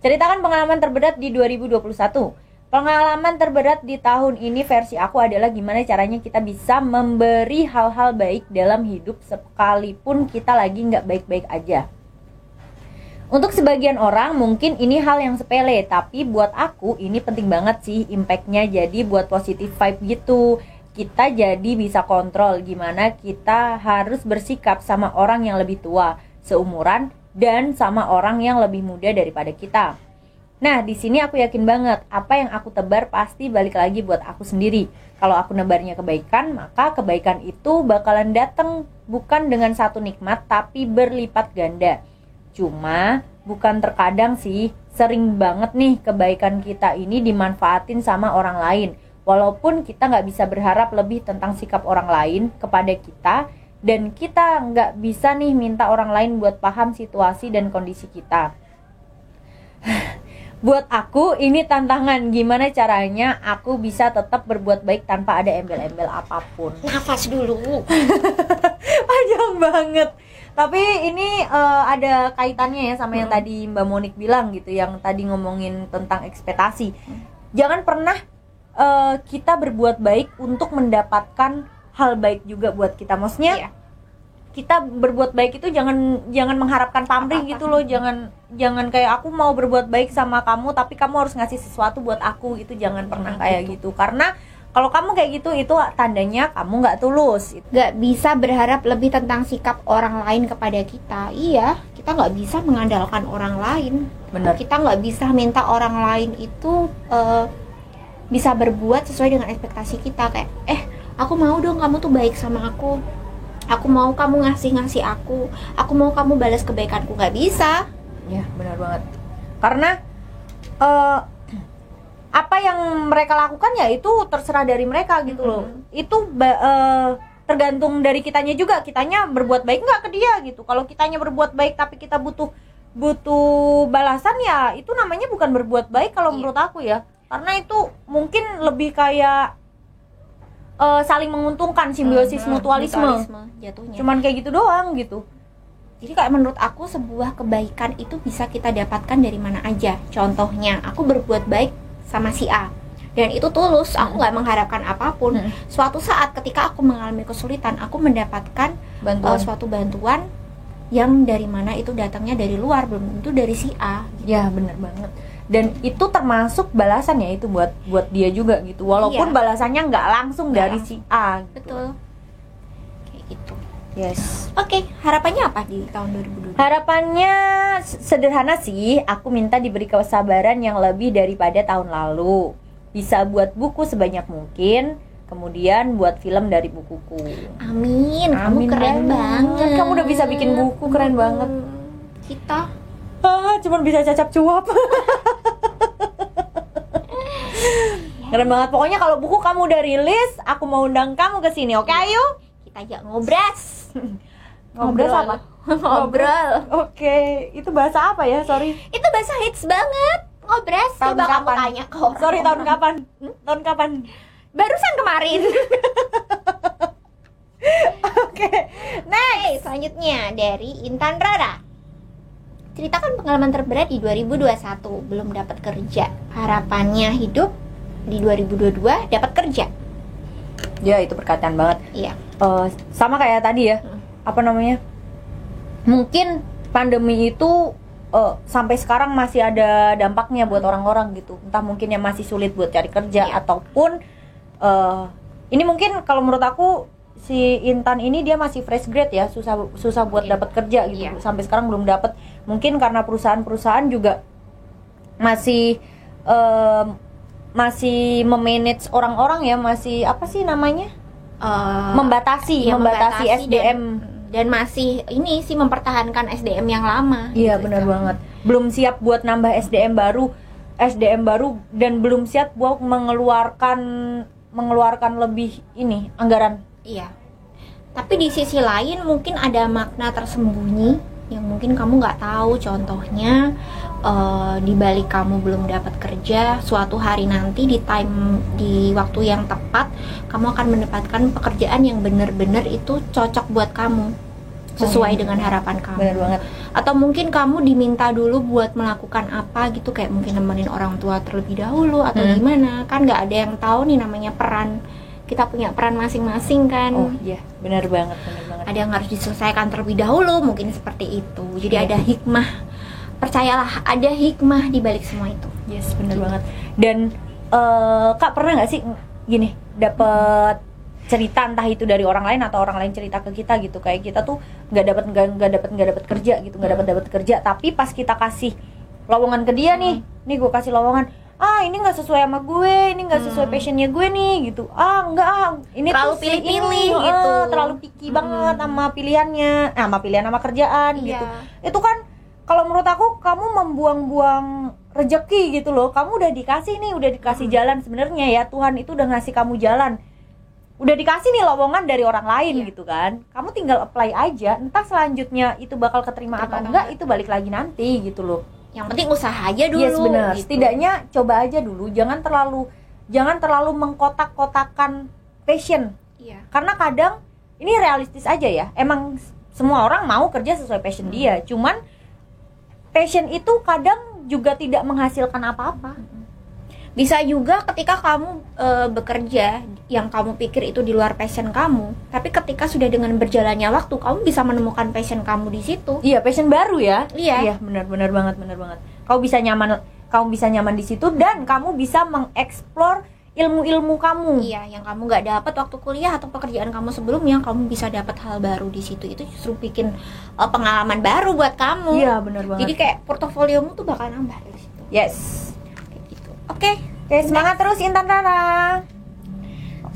[SPEAKER 2] Ceritakan pengalaman terberat di 2021. Pengalaman terberat di tahun ini versi aku adalah gimana caranya kita bisa memberi hal-hal baik dalam hidup sekalipun kita lagi nggak baik-baik aja. Untuk sebagian orang mungkin ini hal yang sepele, tapi buat aku ini penting banget sih impactnya. Jadi buat positive vibe gitu, kita jadi bisa kontrol gimana kita harus bersikap sama orang yang lebih tua, seumuran, dan sama orang yang lebih muda daripada kita. Nah, di sini aku yakin banget apa yang aku tebar pasti balik lagi buat aku sendiri. Kalau aku nebarnya kebaikan, maka kebaikan itu bakalan datang bukan dengan satu nikmat tapi berlipat ganda. Cuma bukan terkadang sih, sering banget nih kebaikan kita ini dimanfaatin sama orang lain. Walaupun kita nggak bisa berharap lebih tentang sikap orang lain kepada kita, dan kita nggak bisa nih minta orang lain buat paham situasi dan kondisi kita. Buat aku ini tantangan, gimana caranya aku bisa tetap berbuat baik tanpa ada embel-embel apapun.
[SPEAKER 1] Nafas dulu.
[SPEAKER 2] Panjang banget. Tapi ini ada kaitannya ya sama yang tadi Mbak Monik bilang gitu, yang tadi ngomongin tentang ekspektasi. Jangan pernah kita berbuat baik untuk mendapatkan hal baik juga buat kita. Maksudnya kita berbuat baik itu jangan mengharapkan pamrih gitu loh. Jangan kayak aku mau berbuat baik sama kamu tapi kamu harus ngasih sesuatu buat aku, itu jangan pernah kayak gitu. Karena kalau kamu kayak gitu itu tandanya kamu nggak tulus.
[SPEAKER 1] Nggak bisa berharap lebih tentang sikap orang lain kepada kita. Iya, kita nggak bisa mengandalkan orang lain.
[SPEAKER 2] Bener.
[SPEAKER 1] Kita nggak bisa minta orang lain itu bisa berbuat sesuai dengan ekspektasi kita. Kayak aku mau dong kamu tuh baik sama aku mau kamu ngasih aku mau kamu balas kebaikanku. Nggak bisa.
[SPEAKER 2] Ya benar banget. Karena apa yang mereka lakukan ya itu terserah dari mereka gitu loh. Itu tergantung dari kitanya juga. Kitanya berbuat baik nggak ke dia gitu. Kalau kitanya berbuat baik tapi kita butuh balasan, ya itu namanya bukan berbuat baik kalau menurut aku ya. Karena itu mungkin lebih kayak saling menguntungkan, simbiosis mutualisme
[SPEAKER 1] jatuhnya.
[SPEAKER 2] Cuman kayak gitu doang gitu.
[SPEAKER 1] Jadi kayak menurut aku sebuah kebaikan itu bisa kita dapatkan dari mana aja. Contohnya aku berbuat baik sama si A dan itu tulus, aku nggak mengharapkan apapun. Suatu saat ketika aku mengalami kesulitan, aku mendapatkan suatu bantuan yang dari mana itu datangnya dari luar, belum tentu dari si A gitu.
[SPEAKER 2] Ya benar banget. Dan itu termasuk balasannya itu buat dia juga gitu. Walaupun balasannya nggak langsung dari si A gitu.
[SPEAKER 1] Betul. Kayak gitu.
[SPEAKER 2] Yes.
[SPEAKER 1] Oke, harapannya apa di tahun 2022?
[SPEAKER 2] Harapannya sederhana sih. Aku minta diberi kesabaran yang lebih daripada tahun lalu. Bisa buat buku sebanyak mungkin. Kemudian buat film dari bukuku.
[SPEAKER 1] Amin. Kamu keren banget.
[SPEAKER 2] Kamu udah bisa bikin buku, keren banget.
[SPEAKER 1] Kita
[SPEAKER 2] cuman bisa cacap cuap. Keren banget. Pokoknya kalau buku kamu udah rilis, aku mau undang kamu ke sini, oke? Ayo.
[SPEAKER 1] Kita ajak ngobras.
[SPEAKER 2] Ngobras apa?
[SPEAKER 1] Ngobrol.
[SPEAKER 2] Oke, itu bahasa apa ya? Sorry.
[SPEAKER 1] Itu bahasa hits banget. Ngobras.
[SPEAKER 2] Tahun
[SPEAKER 1] Coba kamu
[SPEAKER 2] kapan?
[SPEAKER 1] tanya ke orang.
[SPEAKER 2] Sorry, tahun kapan? Tahun kapan?
[SPEAKER 1] Barusan kemarin.
[SPEAKER 2] Oke. Next.
[SPEAKER 1] Selanjutnya dari Intan Rara. Ceritakan pengalaman terberat di 2021. Belum dapat kerja. Harapannya hidup di 2022 dapat kerja.
[SPEAKER 2] Ya, itu berkaitan banget.
[SPEAKER 1] Iya.
[SPEAKER 2] Sama kayak tadi ya. Apa namanya? Mungkin pandemi itu sampai sekarang masih ada dampaknya buat orang-orang gitu. Entah mungkin yang masih sulit buat cari kerja, ataupun ini mungkin kalau menurut aku si Intan ini dia masih fresh grade ya, susah buat dapat kerja gitu. Sampai sekarang belum dapat. Mungkin karena perusahaan-perusahaan juga masih memanage orang-orang ya, masih apa sih namanya? Membatasi SDM
[SPEAKER 1] dan masih ini sih mempertahankan SDM yang lama.
[SPEAKER 2] Iya, benar banget. Belum siap buat nambah SDM baru. SDM baru dan belum siap buat mengeluarkan lebih anggaran.
[SPEAKER 1] Iya. Tapi di sisi lain mungkin ada makna tersembunyi yang mungkin kamu nggak tahu. Contohnya di balik kamu belum dapat kerja, suatu hari nanti di waktu yang tepat kamu akan mendapatkan pekerjaan yang benar-benar itu cocok buat kamu, sesuai dengan harapan kamu.
[SPEAKER 2] Benar banget.
[SPEAKER 1] Atau mungkin kamu diminta dulu buat melakukan apa gitu, kayak mungkin nemenin orang tua terlebih dahulu atau gimana. Kan nggak ada yang tahu nih namanya peran. Kita punya peran masing-masing kan.
[SPEAKER 2] Oh iya, benar banget.
[SPEAKER 1] Ada yang harus diselesaikan terlebih dahulu, mungkin seperti itu. Jadi ada hikmah. Percayalah, ada hikmah di balik semua itu.
[SPEAKER 2] Yes, benar banget. Dan Kak pernah nggak sih gini, dapet cerita entah itu dari orang lain atau orang lain cerita ke kita gitu, kayak kita tuh nggak dapat kerja gitu, nggak dapat kerja, tapi pas kita kasih lowongan ke dia nih gue kasih lowongan, ini nggak sesuai sama gue, ini nggak sesuai passionnya gue nih gitu, ini
[SPEAKER 1] terlalu
[SPEAKER 2] tuh
[SPEAKER 1] pilih-pilih gitu,
[SPEAKER 2] terlalu picky banget sama pilihannya, sama kerjaan gitu. Itu kan kalau menurut aku kamu membuang-buang rezeki gitu loh. Kamu udah dikasih jalan sebenarnya ya, Tuhan itu udah ngasih kamu jalan, udah dikasih nih lowongan dari orang lain gitu kan. Kamu tinggal apply aja, entah selanjutnya itu bakal keterima atau enggak, itu balik lagi nanti gitu loh.
[SPEAKER 1] Yang penting usaha aja dulu.
[SPEAKER 2] Yes, benar.
[SPEAKER 1] Gitu.
[SPEAKER 2] Setidaknya coba aja dulu, jangan terlalu mengkotak-kotakan passion.
[SPEAKER 1] Iya.
[SPEAKER 2] Karena kadang ini realistis aja ya. Emang semua orang mau kerja sesuai passion dia. Cuman passion itu kadang juga tidak menghasilkan apa-apa.
[SPEAKER 1] Bisa juga ketika kamu bekerja yang kamu pikir itu di luar passion kamu, tapi ketika sudah dengan berjalannya waktu, kamu bisa menemukan passion kamu di situ.
[SPEAKER 2] Iya, passion baru ya.
[SPEAKER 1] Iya,
[SPEAKER 2] benar banget. Kamu bisa nyaman di situ dan kamu bisa mengeksplor ilmu-ilmu kamu.
[SPEAKER 1] Iya, yang kamu nggak dapat waktu kuliah atau pekerjaan kamu sebelumnya, kamu bisa dapat hal baru di situ. Itu justru bikin pengalaman baru buat kamu.
[SPEAKER 2] Iya, benar banget.
[SPEAKER 1] Jadi kayak portofoliomu tuh bakal nambah dari situ.
[SPEAKER 2] Yes.
[SPEAKER 1] Oke,
[SPEAKER 2] semangat terus Intan Rara.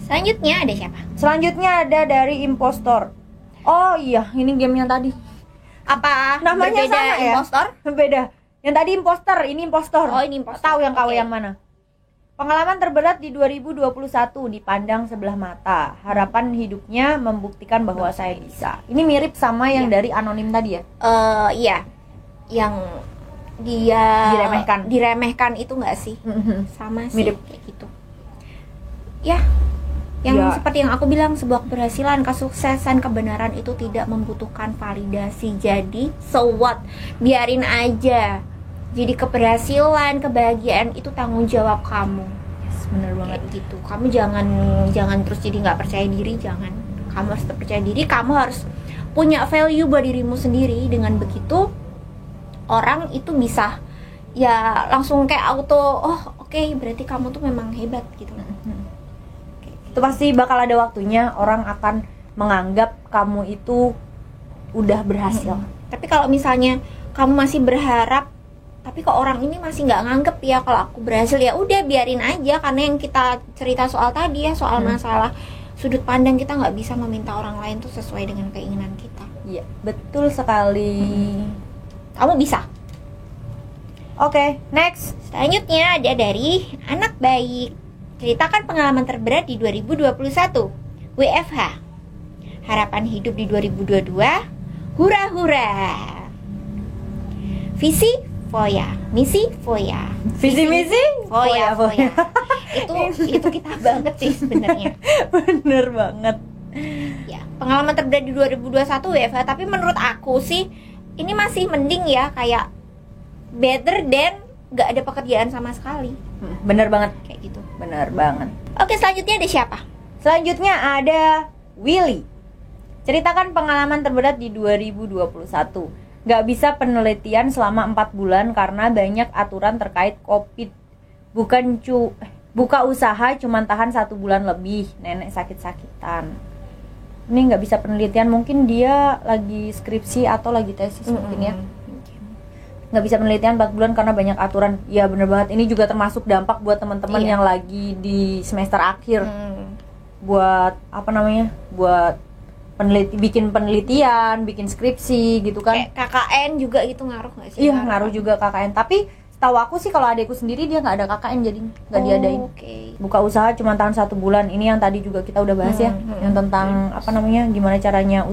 [SPEAKER 1] Selanjutnya ada siapa?
[SPEAKER 2] Selanjutnya ada dari Impostor. Oh iya, ini game yang tadi.
[SPEAKER 1] Apa?
[SPEAKER 2] Namanya
[SPEAKER 1] berbeda
[SPEAKER 2] sama ya?
[SPEAKER 1] Impostor?
[SPEAKER 2] Beda. Yang tadi imposter, ini impostor.
[SPEAKER 1] Oh, ini impostor.
[SPEAKER 2] Tahu yang KW
[SPEAKER 1] Oke.
[SPEAKER 2] yang mana? Pengalaman terberat di 2021, dipandang sebelah mata. Harapan hidupnya membuktikan bahwa saya bisa. Ini mirip sama yang dari anonim tadi ya?
[SPEAKER 1] Iya. Yang dia diremehkan itu nggak sih? Sama sih,
[SPEAKER 2] mirip
[SPEAKER 1] kayak gitu. Ya. Yang seperti yang aku bilang, sebuah keberhasilan, kesuksesan, kebenaran itu tidak membutuhkan validasi. Jadi, so what? Biarin aja. Jadi keberhasilan, kebahagiaan itu tanggung jawab kamu.
[SPEAKER 2] Yes, bener banget.
[SPEAKER 1] Kayak gitu. Kamu jangan terus jadi nggak percaya diri, jangan. Kamu harus percaya diri, kamu harus punya value buat dirimu sendiri. Dengan begitu, orang itu bisa ya langsung kayak auto, oke, berarti kamu tuh memang hebat gitu.
[SPEAKER 2] Itu pasti bakal ada waktunya orang akan menganggap kamu itu udah berhasil.
[SPEAKER 1] Tapi kalau misalnya kamu masih berharap, tapi kok orang ini masih nggak nganggep ya kalau aku berhasil, ya udah biarin aja. Karena yang kita cerita soal tadi ya, soal masalah sudut pandang, kita nggak bisa meminta orang lain tuh sesuai dengan keinginan kita.
[SPEAKER 2] Iya, betul sekali.
[SPEAKER 1] Kamu bisa.
[SPEAKER 2] Oke, next.
[SPEAKER 1] Selanjutnya ada dari anak baik. Ceritakan pengalaman terberat di 2021. WFH. Harapan hidup di 2022. Hura-hura. Visi Foya, misi Foya.
[SPEAKER 2] Visi misi
[SPEAKER 1] Foya. Itu kita banget sih sebenarnya.
[SPEAKER 2] Bener banget.
[SPEAKER 1] Ya, pengalaman terberat di 2021 WFH, tapi menurut aku sih ini masih mending ya, kayak better than gak ada pekerjaan sama sekali.
[SPEAKER 2] Bener banget.
[SPEAKER 1] Kayak gitu.
[SPEAKER 2] Bener banget.
[SPEAKER 1] Oke, selanjutnya ada siapa?
[SPEAKER 2] Selanjutnya ada Willy. Ceritakan pengalaman terberat di 2021. Gak bisa penelitian selama 4 bulan karena banyak aturan terkait COVID. Buka usaha cuman tahan 1 bulan lebih. Nenek sakit-sakitan. Ini gak bisa penelitian, mungkin dia lagi skripsi atau lagi tesis mungkin ya. Nggak bisa penelitian 4 bulan karena banyak aturan. Ya bener banget, ini juga termasuk dampak buat teman-teman yang lagi di semester akhir. Buat buat bikin penelitian, bikin skripsi gitu kan.
[SPEAKER 1] Kayak KKN juga itu ngaruh nggak sih?
[SPEAKER 2] Iya, ngaruh juga KKN. Tapi Setahu aku sih kalau adekku sendiri dia nggak ada KKN, jadi nggak diadain. Buka usaha cuma tahan 1 bulan. Ini yang tadi juga kita udah bahas ya, yang tentang apa namanya, gimana caranya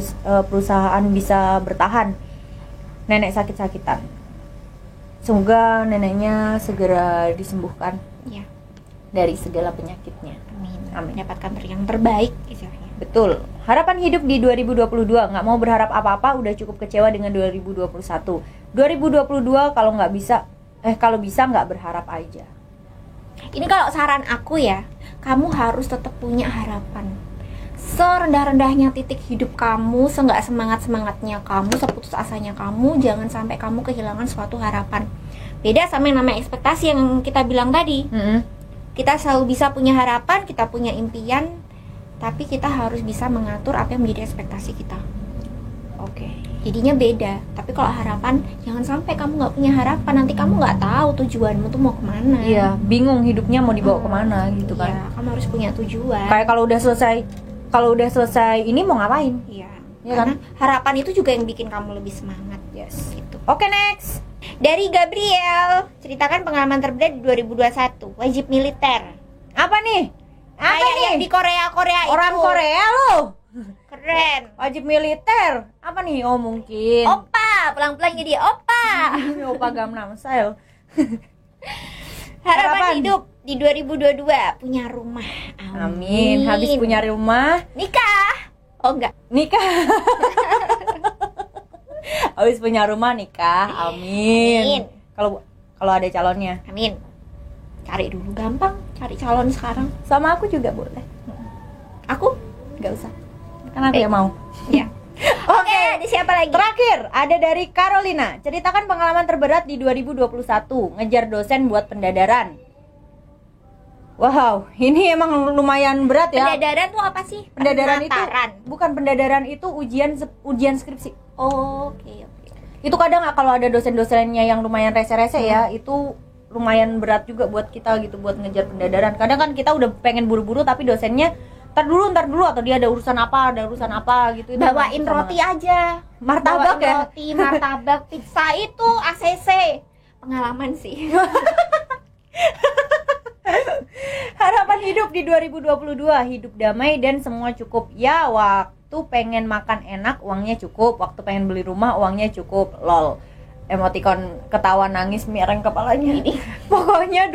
[SPEAKER 2] perusahaan bisa bertahan. Nenek sakit-sakitan. Semoga neneknya segera disembuhkan
[SPEAKER 1] Ya.
[SPEAKER 2] dari segala penyakitnya.
[SPEAKER 1] Amin. Mendapatkan yang terbaik istilahnya.
[SPEAKER 2] Betul. Harapan hidup di 2022, nggak mau berharap apa-apa, udah cukup kecewa dengan 2021. 2022 kalau bisa nggak berharap aja.
[SPEAKER 1] Ini kalau saran aku ya, kamu harus tetap punya harapan. Serendah-rendahnya titik hidup kamu, seenggak semangat-semangatnya kamu, seputus asanya kamu, jangan sampai kamu kehilangan suatu harapan. Beda sama yang namanya ekspektasi yang kita bilang tadi. Kita selalu bisa punya harapan, kita punya impian, tapi kita harus bisa mengatur apa yang menjadi ekspektasi kita.
[SPEAKER 2] Oke.
[SPEAKER 1] Jadinya beda. Tapi kalau harapan, jangan sampai kamu nggak punya harapan, nanti kamu nggak tahu tujuanmu tuh mau kemana.
[SPEAKER 2] Iya, bingung hidupnya mau dibawa kemana gitu kan.
[SPEAKER 1] Iya, kamu harus punya tujuan.
[SPEAKER 2] Kayak kalau udah selesai ini mau ngapain?
[SPEAKER 1] Iya.
[SPEAKER 2] Iya
[SPEAKER 1] Karena
[SPEAKER 2] kan?
[SPEAKER 1] harapan itu juga yang bikin kamu lebih semangat.
[SPEAKER 2] Yes.
[SPEAKER 1] Gitu.
[SPEAKER 2] Oke, next.
[SPEAKER 1] Dari Gabriel, ceritakan pengalaman terberat di 2021. Wajib militer.
[SPEAKER 2] Apa nih? Apa
[SPEAKER 1] Kayak
[SPEAKER 2] nih?
[SPEAKER 1] yang di Korea
[SPEAKER 2] Orang
[SPEAKER 1] itu.
[SPEAKER 2] Korea lo.
[SPEAKER 1] Keren.
[SPEAKER 2] Wajib militer. Apa nih? Oh, mungkin.
[SPEAKER 1] Opa, pelan-pelan jadi opa.
[SPEAKER 2] Opa Gangnam Style.
[SPEAKER 1] Harapan hidup di 2022 punya rumah.
[SPEAKER 2] Amin. Habis punya rumah,
[SPEAKER 1] nikah. Oh enggak.
[SPEAKER 2] nikah. Habis punya rumah nikah. Amin. Kalau ada calonnya.
[SPEAKER 1] Amin. Cari dulu, gampang cari calon sekarang.
[SPEAKER 2] Sama aku juga boleh.
[SPEAKER 1] Aku
[SPEAKER 2] Nggak usah. Kan aku yang mau.
[SPEAKER 1] ya. Oke, ada siapa lagi?
[SPEAKER 2] Terakhir, ada dari Carolina. Ceritakan pengalaman terberat di 2021. Ngejar dosen buat pendadaran. Wow, ini emang lumayan berat ya.
[SPEAKER 1] Pendadaran tuh apa sih?
[SPEAKER 2] Pendadaran itu
[SPEAKER 1] Pendaftaran.
[SPEAKER 2] bukan pendadaran, itu ujian skripsi.
[SPEAKER 1] Oke.
[SPEAKER 2] Itu kadang kalau ada dosen-dosennya yang lumayan rese-rese ya, itu lumayan berat juga buat kita gitu, buat ngejar pendadaran. Kadang kan kita udah pengen buru-buru tapi dosennya ntar dulu atau dia ada urusan apa gitu. Itu
[SPEAKER 1] Bawain
[SPEAKER 2] susah
[SPEAKER 1] roti
[SPEAKER 2] banget.
[SPEAKER 1] aja.
[SPEAKER 2] Martabak
[SPEAKER 1] Bawain
[SPEAKER 2] ya?
[SPEAKER 1] Roti, martabak, pizza itu ACC. Pengalaman sih.
[SPEAKER 2] Harapan hidup di 2022, hidup damai dan semua cukup. Ya, waktu pengen makan enak uangnya cukup, waktu pengen beli rumah uangnya cukup. Lol. Emoticon ketawa nangis miring kepalanya. Pokoknya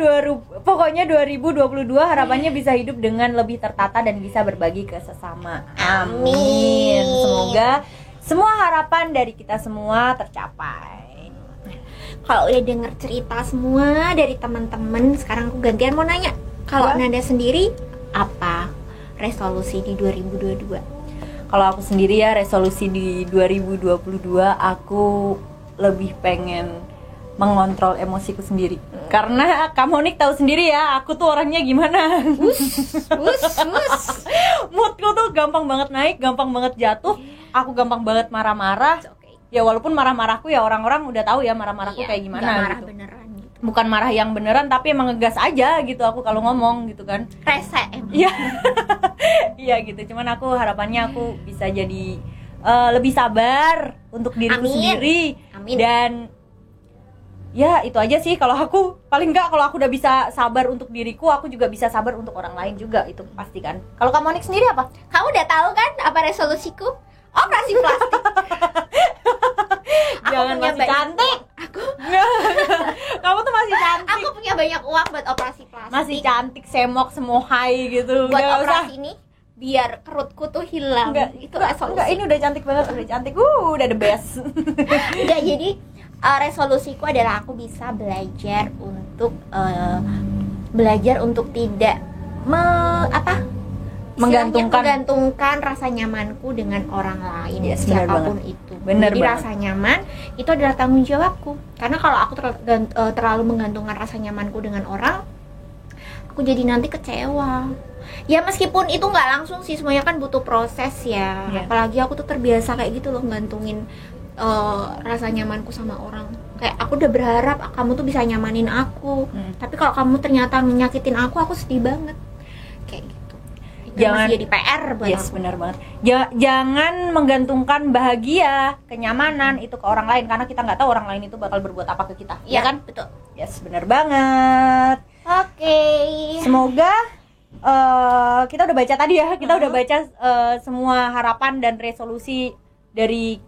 [SPEAKER 2] 2022 harapannya bisa hidup dengan lebih tertata dan bisa berbagi ke sesama. Amin. Semoga semua harapan dari kita semua tercapai.
[SPEAKER 1] Kalau udah denger cerita semua dari teman-teman, sekarang aku gantian mau nanya. Kalau Nanda sendiri apa resolusi di 2022?
[SPEAKER 2] Kalau aku sendiri ya, resolusi di 2022 aku lebih pengen mengontrol emosiku sendiri. Karena Kamonik tahu sendiri ya, aku tuh orangnya gimana. Moodku tuh gampang banget naik, gampang banget jatuh. Aku gampang banget marah-marah. Ya walaupun marah-marahku ya orang-orang udah tahu ya marah-marahku kayak gimana
[SPEAKER 1] marah
[SPEAKER 2] gitu.
[SPEAKER 1] beneran gitu.
[SPEAKER 2] Bukan marah yang beneran tapi emang ngegas aja gitu aku kalau ngomong gitu kan.
[SPEAKER 1] Rese emang.
[SPEAKER 2] Iya. Iya gitu. Cuman aku harapannya aku bisa jadi lebih sabar untuk diriku sendiri.
[SPEAKER 1] Amin.
[SPEAKER 2] Dan ya itu aja sih kalau aku. Paling enggak kalau aku udah bisa sabar untuk diriku, aku juga bisa sabar untuk orang lain juga, itu pasti kan. Kalau kamu Monik sendiri apa?
[SPEAKER 1] Kamu udah tahu kan apa resolusiku? Operasi plastik.
[SPEAKER 2] Jangan masih cantik. Kamu tuh masih cantik.
[SPEAKER 1] Aku punya banyak uang buat operasi plastik.
[SPEAKER 2] Masih cantik, semok, semohai gitu.
[SPEAKER 1] Buat
[SPEAKER 2] Nggak
[SPEAKER 1] operasi
[SPEAKER 2] usah.
[SPEAKER 1] ini biar kerutku tuh hilang. Itu resolusi.
[SPEAKER 2] Enggak, ini udah cantik banget, udah cantik. Udah the best.
[SPEAKER 1] Enggak, jadi resolusiku adalah aku bisa belajar untuk tidak menggantungkan rasa nyamanku dengan orang lain,
[SPEAKER 2] Yes,
[SPEAKER 1] siapapun itu.
[SPEAKER 2] Bener
[SPEAKER 1] Jadi
[SPEAKER 2] banget.
[SPEAKER 1] rasa nyaman itu adalah tanggung jawabku. Karena kalau aku terlalu menggantungkan rasa nyamanku dengan orang, aku jadi nanti kecewa. Ya meskipun itu nggak langsung sih, semuanya kan butuh proses ya.
[SPEAKER 2] Yeah.
[SPEAKER 1] Apalagi aku tuh terbiasa kayak gitu loh, gantungin rasa nyamanku sama orang. Kayak aku udah berharap kamu tuh bisa nyamanin aku, tapi kalau kamu ternyata nyakitin aku sedih banget. Kayak gitu. masih jadi PR buat
[SPEAKER 2] yes,
[SPEAKER 1] aku.
[SPEAKER 2] benar banget. Jangan menggantungkan bahagia, kenyamanan itu ke orang lain, karena kita nggak tahu orang lain itu bakal berbuat apa ke kita.
[SPEAKER 1] Iya
[SPEAKER 2] Ya kan?
[SPEAKER 1] betul.
[SPEAKER 2] Yes, benar banget.
[SPEAKER 1] Oke.
[SPEAKER 2] Semoga kita udah baca tadi ya, kita udah baca semua harapan dan resolusi dari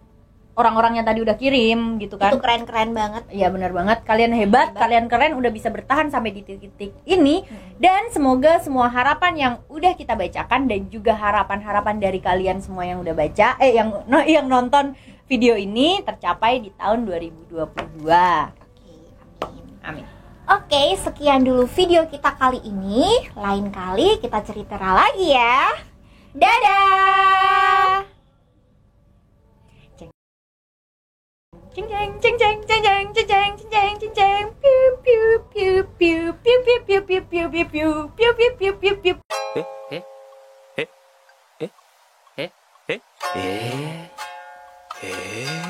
[SPEAKER 2] orang-orang yang tadi udah kirim gitu kan.
[SPEAKER 1] Itu keren-keren banget.
[SPEAKER 2] Iya benar banget, kalian hebat, kalian keren udah bisa bertahan sampai di titik-titik ini. Dan semoga semua harapan yang udah kita bacakan dan juga harapan-harapan dari kalian semua yang udah baca, yang nonton video ini tercapai di tahun 2022.
[SPEAKER 1] Oke, amin.
[SPEAKER 2] Amin.
[SPEAKER 1] Oke, sekian dulu video kita kali ini. Lain kali kita cerita lagi ya. Dadah.
[SPEAKER 2] Ceng ceng ceng ceng ceng ceng ceng ceng ceng ceng ceng piu piu piu piu piu piu piu piu piu piu piu piu piu piu piu.
[SPEAKER 3] Eh?